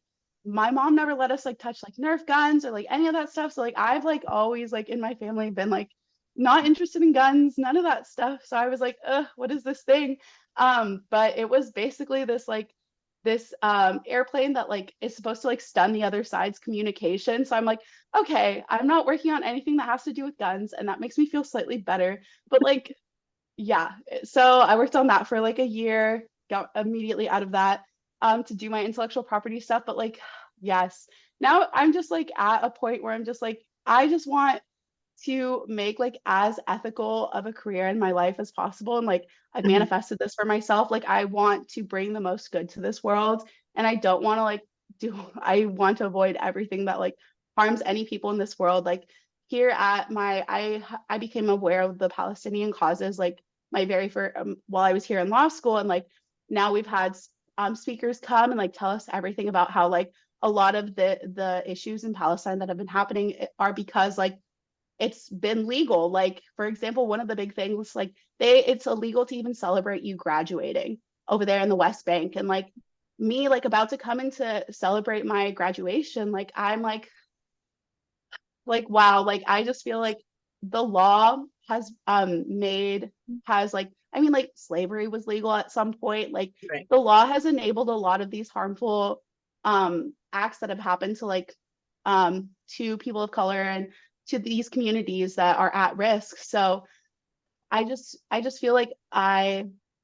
my mom never let us like touch like Nerf guns or like any of that stuff. So like I've like always like in my family been like not interested in guns, none of that stuff. So I was like, what is this thing? But it was basically this airplane that like is supposed to like stun the other side's communication. So I'm like, okay, I'm not working on anything that has to do with guns, and that makes me feel slightly better. But like, yeah, so I worked on that for like a year, got immediately out of that to do my intellectual property stuff. But like, yes, now I'm just like at a point where I'm just like, I just want to make like as ethical of a career in my life as possible. And like I've manifested this for myself. Like I want to bring the most good to this world. And I don't want to like I want to avoid everything that like harms any people in this world. Like here at I became aware of the Palestinian causes like my very first while I was here in law school. And like now we've had speakers come and like tell us everything about how like a lot of the issues in Palestine that have been happening are because like it's been legal. Like, for example, one of the big things, like it's illegal to even celebrate you graduating over there in the West Bank. And like me, like about to come in to celebrate my graduation, like I'm like, wow, like I just feel like the law has like I mean like slavery was legal at some point. Like Right. the law has enabled a lot of these harmful acts that have happened to people of color and to these communities that are at risk. So I just feel like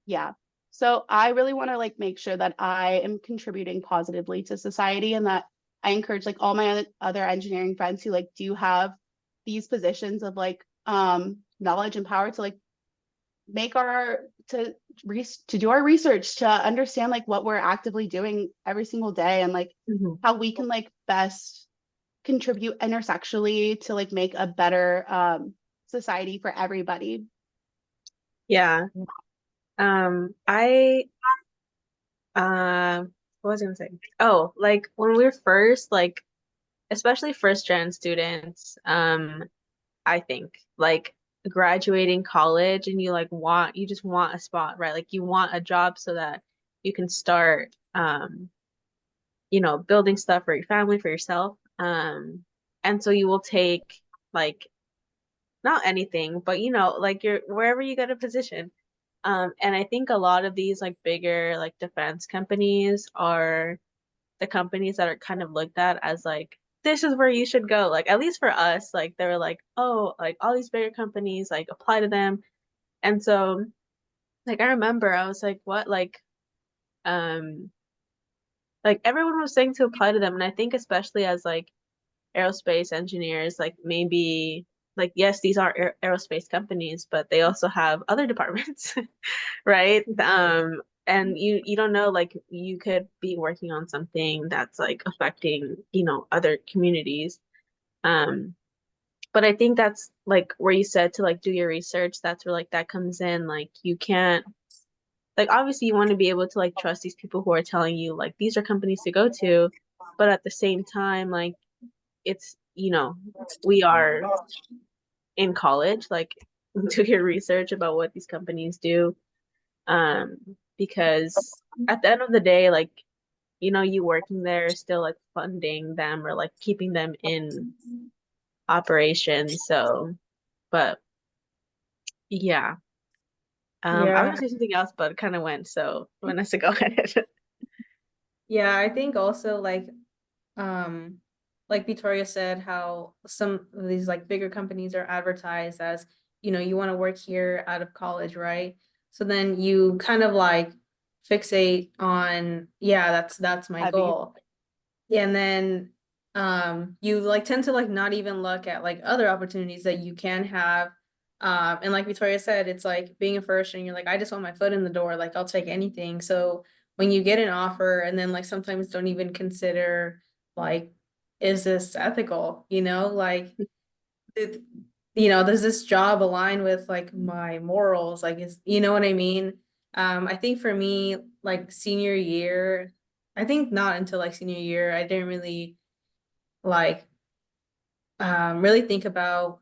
yeah. So I really want to like make sure that I am contributing positively to society, and that I encourage like all my other engineering friends who like do have these positions of like knowledge and power to like make to do our research, to understand like what we're actively doing every single day, and like how we can like best contribute intersectionally to like make a better society for everybody. Yeah. I what was I gonna say? Oh, like when we were first, like especially first gen students, I think like graduating college and you just want a spot, right? Like you want a job so that you can start building stuff for your family, for yourself. And so you will take like not anything, but like you're wherever you get a position. And I think a lot of these like bigger like defense companies are the companies that are kind of looked at as like this is where you should go. Like at least for us, like they were like, oh, like all these bigger companies like apply to them. And so like I remember I was like, what? Um like everyone was saying to apply to them. And I think especially as like aerospace engineers, like maybe like yes, these are aerospace companies, but they also have other departments, right? And you don't know, like you could be working on something that's like affecting, other communities. Um, but I think that's like where you said to like do your research, that's where like that comes in. Like you can't like obviously you want to be able to like trust these people who are telling you like these are companies to go to, but at the same time, like it's, we are in college, like do your research about what these companies do. Um, because at the end of the day, like, you working there is still like funding them or like keeping them in operation. So, but yeah. I was Yeah. gonna say something else, but it kind of went. So Vanessa, go ahead. Yeah, I think also like Victoria said, how some of these like bigger companies are advertised as, you want to work here out of college, right? So then you kind of like fixate on, yeah, that's my Heavy. goal. And then you like tend to like not even look at like other opportunities that you can have. And like Victoria said, it's like being a first and you're like, I just want my foot in the door, like I'll take anything. So when you get an offer and then like sometimes don't even consider like, is this ethical? Like it, does this job align with like my morals? Like is what I mean? I think for me, like senior year, I think not until like senior year, I didn't really like really think about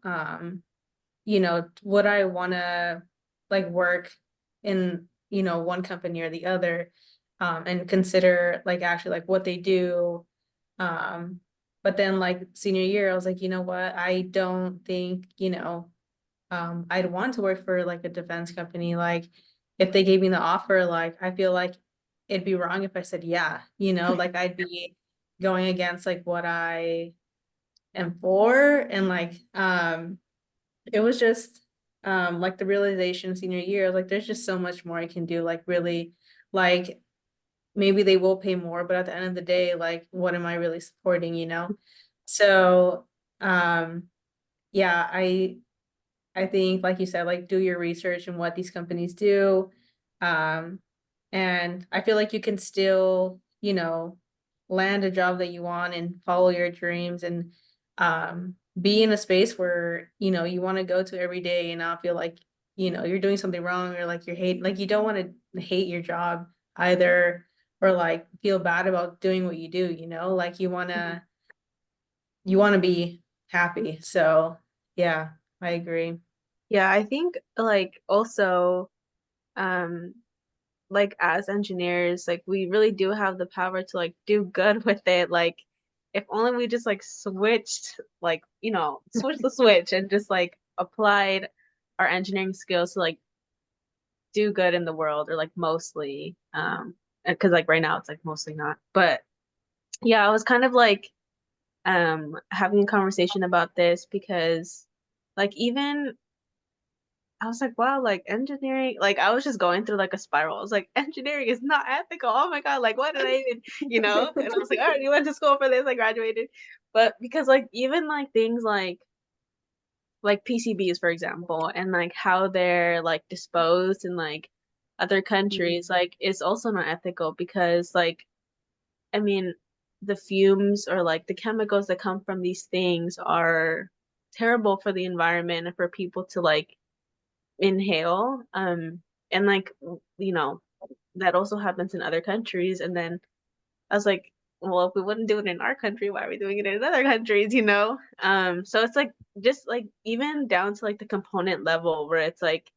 would I wanna like work in, one company or the other, and consider like actually like what they do. Um, but then like senior year, I was like, you know what, I don't think, I'd want to work for like a defense company. Like if they gave me the offer, like I feel like it'd be wrong if I said yeah, like I'd be going against like what I am for. And like it was just like the realization senior year, like there's just so much more I can do. Like really, like maybe they will pay more, but at the end of the day, like what am I really supporting? So um yeah, I think, like you said, like do your research and what these companies do. Um, and I feel like you can still, land a job that you want and follow your dreams and be in a space where, you want to go to every day and not feel like, you're doing something wrong or like like you don't want to hate your job either or like feel bad about doing what you do, like you want to be happy. So, yeah, I agree. Yeah, I think like also um like as engineers, like we really do have the power to like do good with it. Like if only we just like switched like, switch the switch and just like applied our engineering skills to like do good in the world or like mostly because like right now it's like mostly not. But yeah, I was kind of like having a conversation about this because like even I was like, wow, like engineering, like I was just going through like a spiral. I was like, engineering is not ethical. Oh my God, like what did I even, And I was like, all right, you went to school for this, I graduated. But because like even like things like PCBs, for example, and like how they're like disposed in like other countries, like it's also not ethical because like I mean, the fumes or like the chemicals that come from these things are terrible for the environment and for people to like inhale. And like, you know, that also happens in other countries. And then I was like, well, if we wouldn't do it in our country, why are we doing it in other countries, you know? So it's like just like even down to like the component level where it's like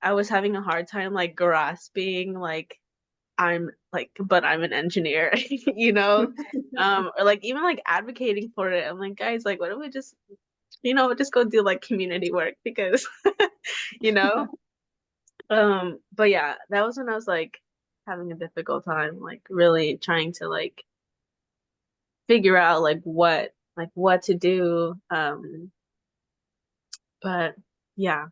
I was having a hard time like grasping like I'm like, but I'm an engineer, you know? Or like even like advocating for it. I'm like, guys, like, what if we just, you know, just go do like community work because, you know? But yeah, that was when I was like having a difficult time, like really trying to like figure out like what to do. But yeah.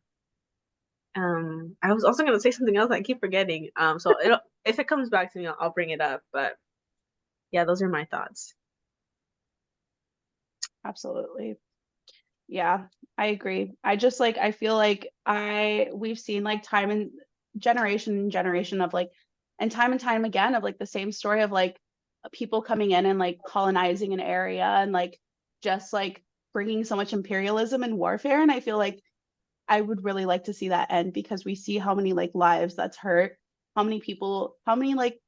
I was also gonna say something else I keep forgetting. So it'll if it comes back to me, I'll bring it up. But yeah, those are my thoughts. Absolutely. Yeah, I agree. I just like I feel like we've seen like time and generation of like and time again of like the same story of like people coming in and like colonizing an area and like just like bringing so much imperialism and warfare. And I feel like I would really like to see that end because we see how many like lives that's hurt, how many people, how many like,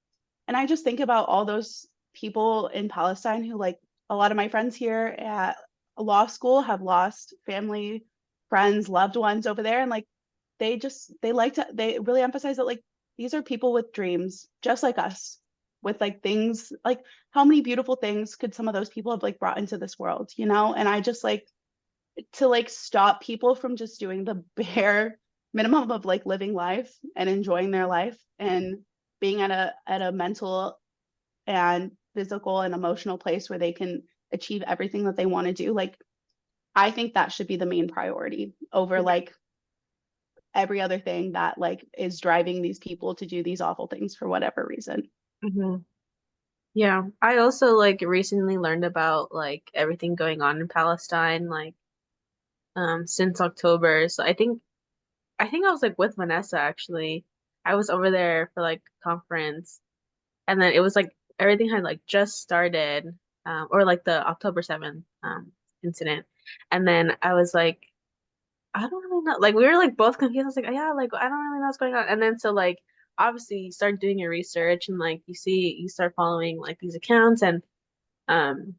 and I just think about all those people in Palestine who like a lot of my friends here at law school have lost family, friends, loved ones over there. And like they really emphasize that like these are people with dreams, just like us, with like things like how many beautiful things could some of those people have like brought into this world, you know? And I just like to like stop people from just doing the bare minimum of like living life and enjoying their life and being at a mental and physical and emotional place where they can achieve everything that they want to do. Like I think that should be the main priority over like every other thing that like is driving these people to do these awful things for whatever reason. Hmm. Yeah, I also like recently learned about like everything going on in Palestine, like since October. So I think I was like with Vanessa actually. I was over there for like conference, and then it was like everything had like just started, or like the October 7th incident, and then I was like, I don't really know. Like we were like both confused. I was like, yeah, like I don't really know what's going on. And then so like obviously you start doing your research and like you start following like these accounts um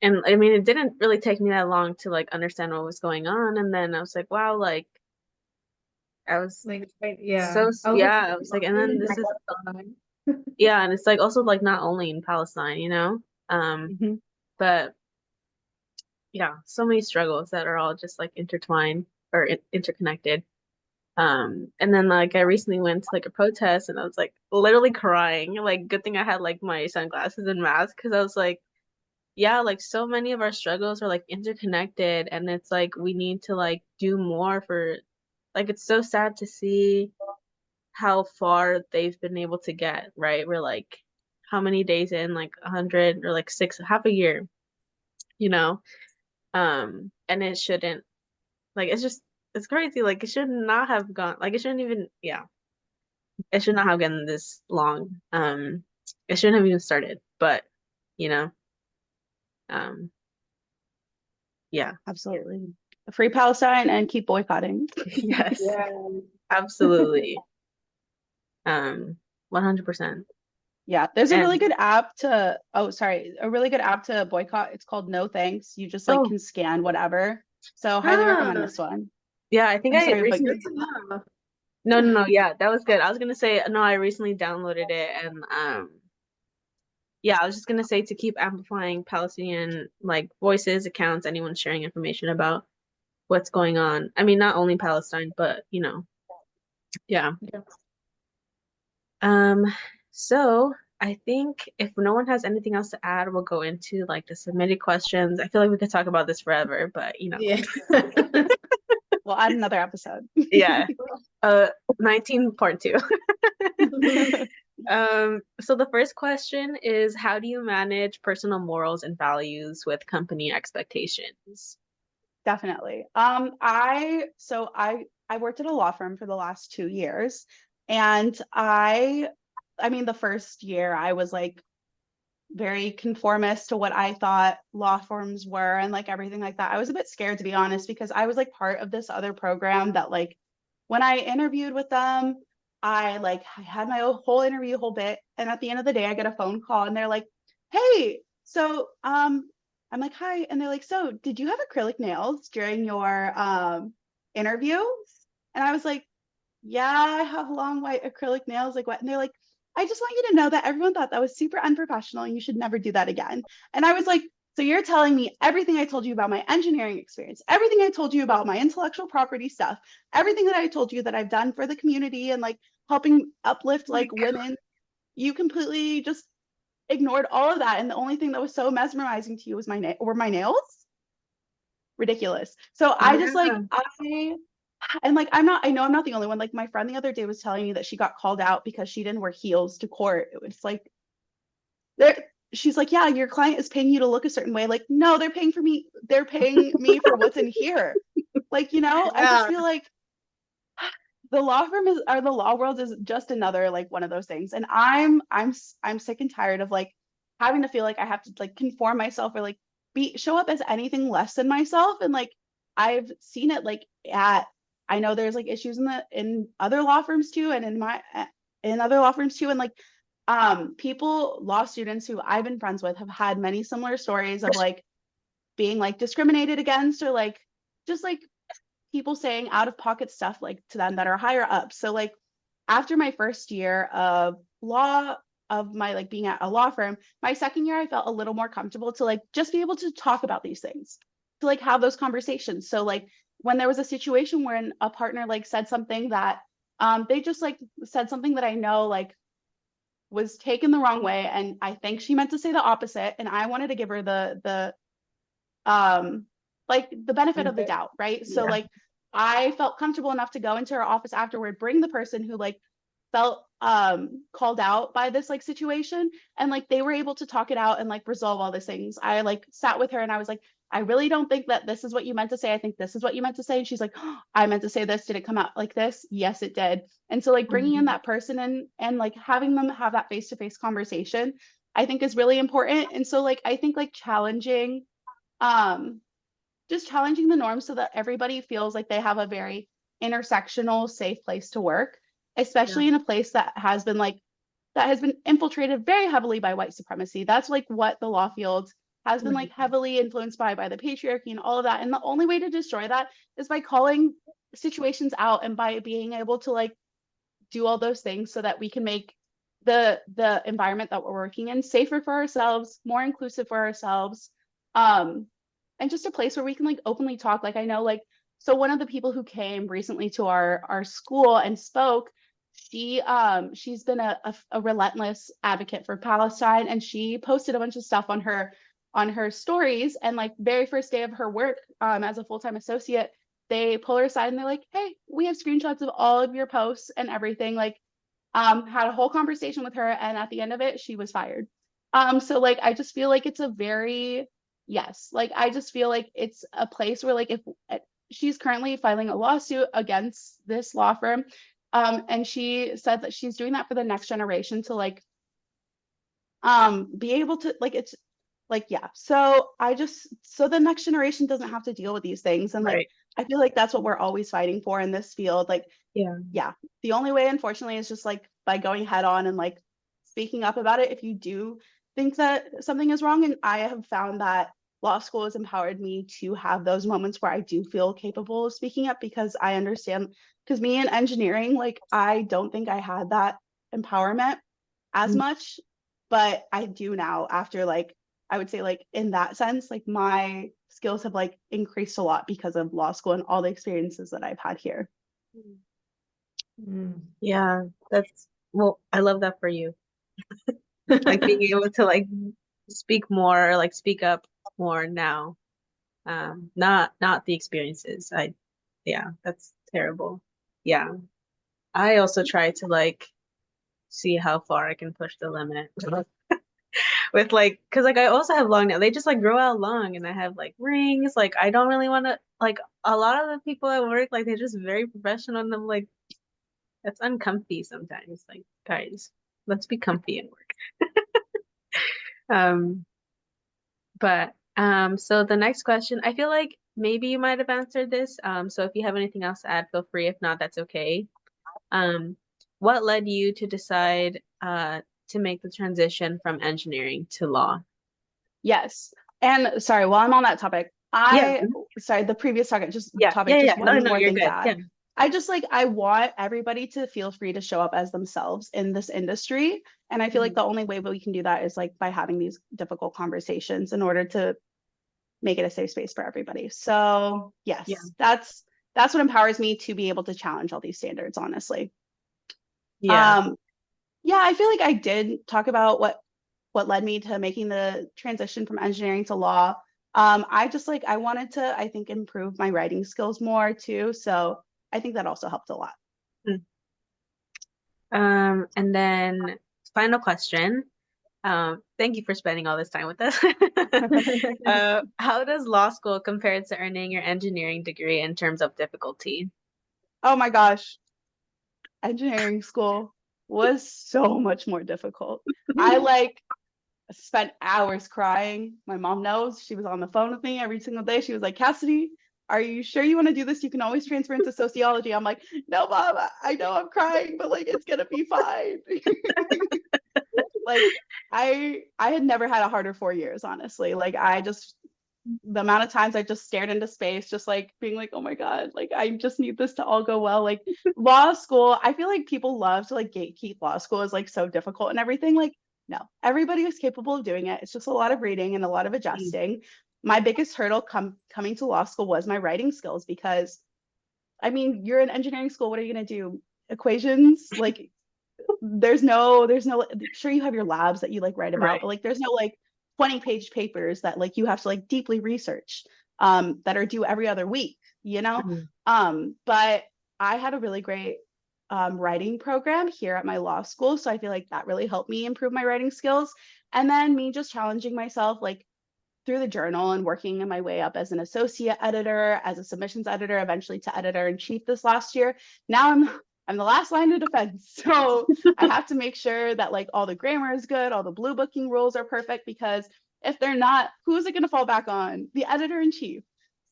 and I mean it didn't really take me that long to like understand what was going on. And then I was like, wow, like I was Like, yeah. so I was like, yeah, I was like, and then this is yeah, and it's like also like not only in Palestine, you know? Mhm. But yeah, so many struggles that are all just like intertwined or interconnected. And then like I recently went to like a protest and I was like literally crying. Like good thing I had like my sunglasses and mask because I was like, yeah, like so many of our struggles are like interconnected and it's like we need to like do more for like it's so sad to see how far they've been able to get, right? We're like how many days in, like 100 or like six, half a year, you know? And it shouldn't like it's just it's crazy. Like it should not have gone like it shouldn't even yeah. It should not have gotten this long. It shouldn't have even started, but you know, um, yeah. Absolutely. Free Palestine and keep boycotting. Yes, yeah. absolutely. Um, 100%. Yeah, there's a really And good app to, oh, sorry, a really good app to boycott. It's called No Thanks. You just like oh, can scan whatever. So highly recommend Ah, this one. yeah, I think I'm I sorry, but good recently to know. no, yeah, that was good. I was gonna say no, I recently downloaded it and yeah, I was just gonna say to keep amplifying Palestinian like voices, accounts, anyone sharing information about what's going on. I mean, not only Palestine, but you know, yeah. Yeah. Um, so I think if no one has anything else to add, we'll go into like the submitted questions. I feel like we could talk about this forever, but you know, Yeah. we'll add another episode. yeah. 19 part two. So the first question is how do you manage personal morals and values with company expectations? Definitely. I worked at a law firm for the last 2 years, and I mean, the first year I was like very conformist to what I thought law firms were and like everything like that. I was a bit scared, to be honest, because I was like part of this other program that like when I interviewed with them, I had my whole interview, whole bit, and at the end of the day, I get a phone call and they're like, "Hey, so I'm like, hi," and they're like, "So did you have acrylic nails during your interviews?" And I was like, "Yeah, I have long white acrylic nails." Like what? And they're like, "I just want you to know that everyone thought that was super unprofessional and you should never do that again." And I was like, "So you're telling me everything I told you about my engineering experience, everything I told you about my intellectual property stuff, everything that I told you that I've done for the community and like helping uplift like women, you completely just ignored all of that, and the only thing that was so mesmerizing to you was were my nails? Ridiculous." So I just like Yeah. I know I'm not the only one. Like my friend the other day was telling me that she got called out because she didn't wear heels to court. It was like there she's like, "Yeah, your client is paying you to look a certain way." Like, no, they're paying me for what's in here. Like, I just Yeah. feel like the law firm is or the law world is just another like one of those things. And I'm sick and tired of like having to feel like I have to like conform myself or like show up as anything less than myself. And like I've seen it like at I know there's like issues in other law firms too, and in other law firms too. And like law students who I've been friends with have had many similar stories of like being like discriminated against or like just like people saying out of pocket stuff like to them that are higher up. So like after my first year of law of my like being at a law firm, my second year I felt a little more comfortable to like just be able to talk about these things, to like have those conversations. So like when there was a situation where a partner like said something that they just like said something that I know like was taken the wrong way, and I think she meant to say the opposite, and I wanted to give her the like the benefit of the doubt, right? So Yeah. like I felt comfortable enough to go into her office afterward, bring the person who like felt called out by this like situation, and like they were able to talk it out and like resolve all these things. I like sat with her and I was like, "I really don't think that this is what you meant to say. I think this is what you meant to say." And she's like, "Oh, I meant to say this. Did it come out like this?" "Yes, it did." And so like bringing in that person and like having them have that face-to-face conversation, I think is really important. And so like I think like um just challenging the norms so that everybody feels like they have a very intersectional, safe place to work, especially in a place that has been infiltrated very heavily by white supremacy. That's like what the law field has been like heavily influenced by the patriarchy and all of that. And the only way to destroy that is by calling situations out and by being able to like do all those things so that we can make the environment that we're working in safer for ourselves, more inclusive for ourselves, um, and just a place where we can like openly talk. Like I know like so one of the people who came recently to our school and spoke, she's been a relentless advocate for Palestine, and she posted a bunch of stuff on her stories. And like very first day of her work as a full-time associate, they pull her aside and they're like, "Hey, we have screenshots of all of your posts and everything." Like had a whole conversation with her, and at the end of it she was fired. So like I just feel like it's a very yes, like I just feel like it's a place where like if she's currently filing a lawsuit against this law firm, and she said that she's doing that for the next generation to like be able to like it's like yeah. So so the next generation doesn't have to deal with these things. And like Right. I feel like that's what we're always fighting for in this field. Like Yeah. the only way unfortunately is just like by going head on and like speaking up about it if you do think that something is wrong. And I have found that law school has empowered me to have those moments where I do feel capable of speaking up, because I understand, because me in engineering, like I don't think I had that empowerment as much, but I do now after like I would say like in that sense, like my skills have like increased a lot because of law school and all the experiences that I've had here. Yeah, that's well, I love that for you. Like being able to like speak more or like speak up more now. Not the experiences. Yeah, that's terrible. Yeah. I also try to like see how far I can push the limit with like because like I also have long nails. They just like grow out long, and I have like rings. Like I don't really want to like a lot of the people at work, like they're just very professional, and I'm like that's uncomfy sometimes. Like guys, let's be comfy at work. Um, but so the next question, I feel like maybe you might have answered this. So if you have anything else to add, feel free. If not, that's okay. Um, what led you to decide to make the transition from engineering to law? Yes. And sorry, while I'm on that topic, Yeah, sorry, the previous topic, yeah. No, one no, more you're thing to good. add. Yeah. I just like, I want everybody to feel free to show up as themselves in this industry. And I feel like Mhm. the only way we can do that is like by having these difficult conversations in order to make it a safe space for everybody. So yes, Yeah. that's what empowers me to be able to challenge all these standards, honestly. Yeah. Yeah, I feel like I did talk about what led me to making the transition from engineering to law. I just like I wanted to, I think, improve my writing skills more too. So I think that also helped a lot. Mm. And then final question. Thank you for spending all this time with us. How does law school compare to earning your engineering degree in terms of difficulty? Oh my gosh, engineering school was so much more difficult. I like spent hours crying. My mom knows. She was on the phone with me every single day. She was like, Cassidy, are you sure you want to do this? You can always transfer into sociology. I'm like, no, mom, I know I'm crying, but like it's gonna be fine. Like I had never had a harder 4 years, honestly. Like I just the amount of times I just stared into space, just like being like, oh my God, like I just need this to all go well. Like law school, I feel like people love to like gatekeep law school is like so difficult and everything. Like, no, everybody is capable of doing it. It's just a lot of reading and a lot of adjusting. My biggest hurdle coming to law school was my writing skills because I mean, you're in engineering school. What are you gonna do? Equations? Like there's no sure you have your labs that you like write about, Right. but like there's no like 20-page papers that like you have to like deeply research that are due every other week, you know? Mhm. But I had a really great writing program here at my law school. So I feel like that really helped me improve my writing skills. And then me just challenging myself like through the journal and working my way up as an associate editor, as a submissions editor, eventually to editor in chief this last year. Now I'm the last line of defense. So I have to make sure that like all the grammar is good, all the blue booking rules are perfect, because if they're not, who's it going to fall back on? The editor in chief.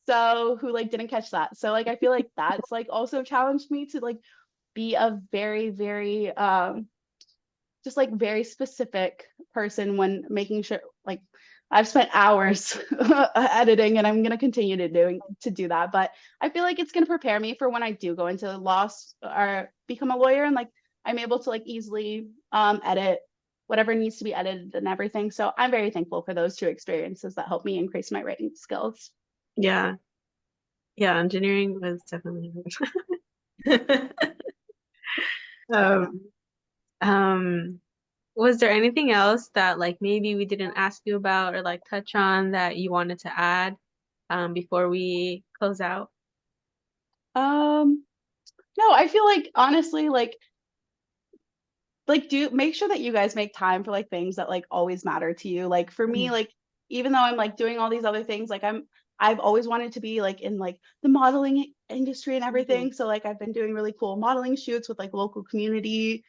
So who like didn't catch that. So like I feel like that's like also challenged me to like be a very, very just like very specific person when making sure like I've spent hours editing and I'm going to continue to do that, but I feel like it's going to prepare me for when I do go into law or become a lawyer, and like I'm able to like easily edit whatever needs to be edited and everything. So I'm very thankful for those two experiences that helped me increase my writing skills. Yeah. Yeah, engineering was definitely hard. Um, um, was there anything else that like maybe we didn't ask you about or like touch on that you wanted to add before we close out? No, I feel like honestly like do make sure that you guys make time for like things that like always matter to you. Like for me, Mhm. like even though I'm like doing all these other things, like I've always wanted to be like in like the modeling industry and everything. So like I've been doing really cool modeling shoots with like local community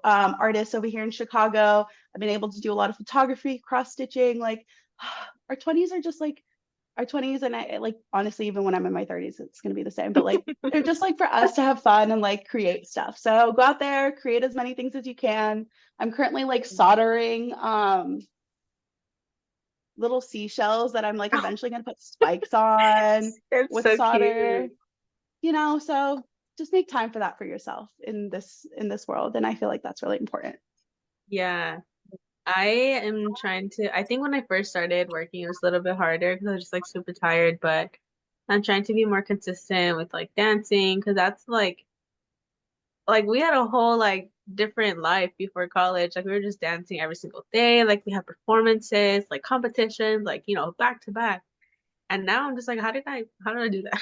artists over here in Chicago. I've been able to do a lot of photography, cross stitching. Like our 20s are just like our 20s, and I like honestly even when I'm in my 30s it's going to be the same, but like they're just like for us to have fun and like create stuff. So go out there, create as many things as you can. I'm currently like soldering little seashells that I'm like eventually going to put spikes on It's with so solder, cute. you know. So just make time for that for yourself in this world, and I feel like that's really important. Yeah. I am trying to, I think when I first started working, it was a little bit harder because I was just like super tired, but I'm trying to be more consistent with like dancing because that's like we had a whole like different life before college. Like we were just dancing every single day. Like we had performances, like competitions, like back to back. And now I'm just like, how did I do that?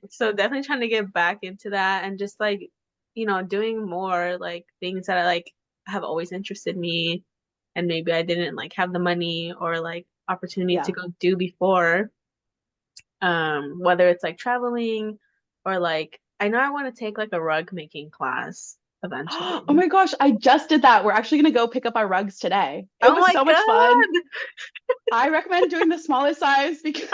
So definitely trying to get back into that and just like, doing more like things that I like have always interested me and maybe I didn't like have the money or like opportunity to Yeah. go do before. Whether it's like traveling or like I know I want to take like a rug making class eventually. Oh my gosh, I just did that. We're actually gonna go pick up our rugs today. It Oh was my so much fun. God. I recommend doing the smallest size because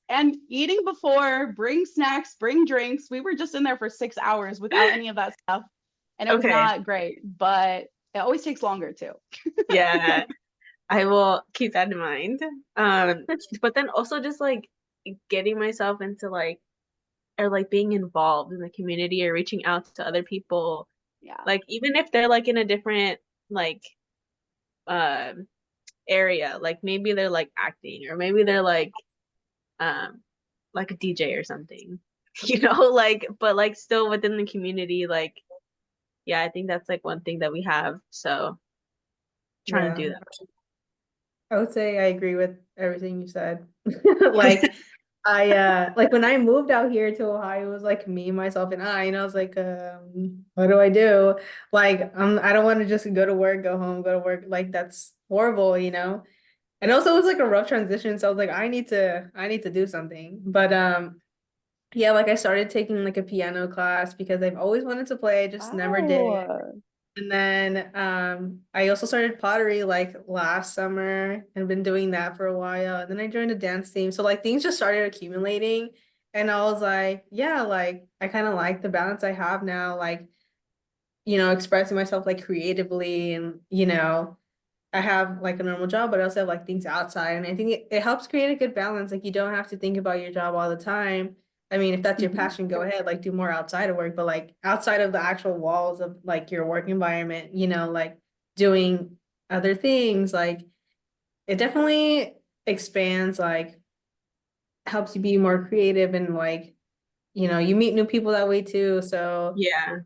and eating before, bring snacks, bring drinks. We were just in there for 6 hours without any of that stuff. And it was Okay. not great, but it always takes longer too. Yeah, I will keep that in mind. But then also just like getting myself into like or like being involved in the community or reaching out to other people, Yeah. like even if they're like in a different like um area, like maybe they're like acting or maybe they're um like a DJ or something, you know, like but like still within the community, like yeah, I think that's like one thing that we have. So trying to Yeah. do that. I would say I agree with everything you said. Like like when I moved out here to Ohio, it was like me, myself, and I was like, what do I do? Like, I don't want to just go to work, go home, go to work. Like that's horrible, you know? And also it was like a rough transition. So I was like, I need to do something. But yeah, like I started taking like a piano class because I've always wanted to play, I just never did. Oh, And then I also started pottery like last summer and been doing that for a while. And then I joined a dance team. So like things just started accumulating. And I was like, yeah, like I kind of like the balance I have now, like, expressing myself like creatively and, I have like a normal job, but I also have like things outside. And I think it helps create a good balance. Like you don't have to think about your job all the time. I mean, if that's your mhm. passion, go ahead, like do more outside of work, but like outside of the actual walls of like your work environment, like doing other things, like it definitely expands, like helps you be more creative and like, you meet new people that way too. So Yeah.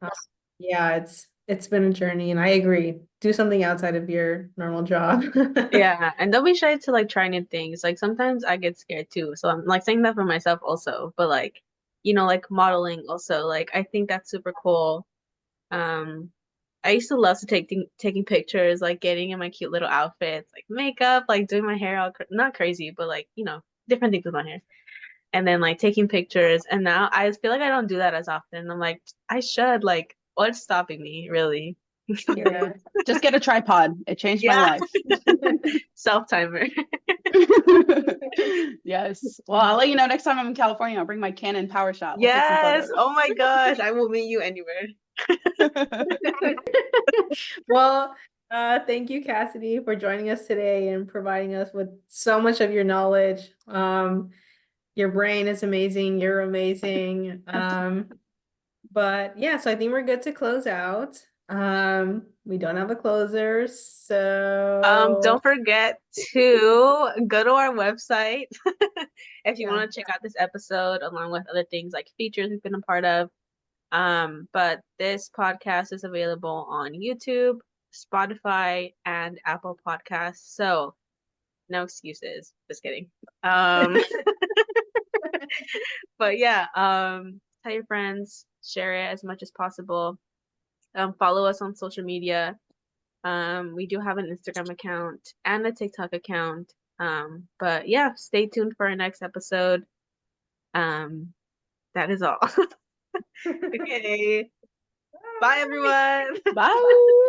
yeah, it's been a journey and I agree. Do something outside of your normal job. Yeah, and don't be shy to like try new things. Like sometimes I get scared too. So I'm like saying that for myself also, but like, like modeling also, like I think that's super cool. Um, I used to love to taking pictures, like getting in my cute little outfits, like makeup, like doing my hair all not crazy, but like, different things with my hair. And then like taking pictures. And now I feel like I don't do that as often. I'm like, I should, like, what's stopping me, really? Yeah. Just get a tripod. It changed my Yeah. life. Self-timer. Yes. Well, I'll let you know next time I'm in California. I'll bring my Canon power shot. We'll take some Yes. photos. Oh my gosh. I will meet you anywhere. Well, thank you, Cassidy, for joining us today and providing us with so much of your knowledge. Your brain is amazing. You're amazing. But yeah, so I think we're good to close out. We don't have a closer, so Don't forget to go to our website if you yeah. want to check out this episode along with other things like features we've been a part of. But this podcast is available on YouTube, Spotify, and Apple Podcasts. So no excuses. Just kidding. Um, but yeah, tell your friends, share it as much as possible. Follow us on social media. We do have an Instagram account and a TikTok account. But yeah, stay tuned for our next episode. That is all. Okay. Bye, everyone. Bye.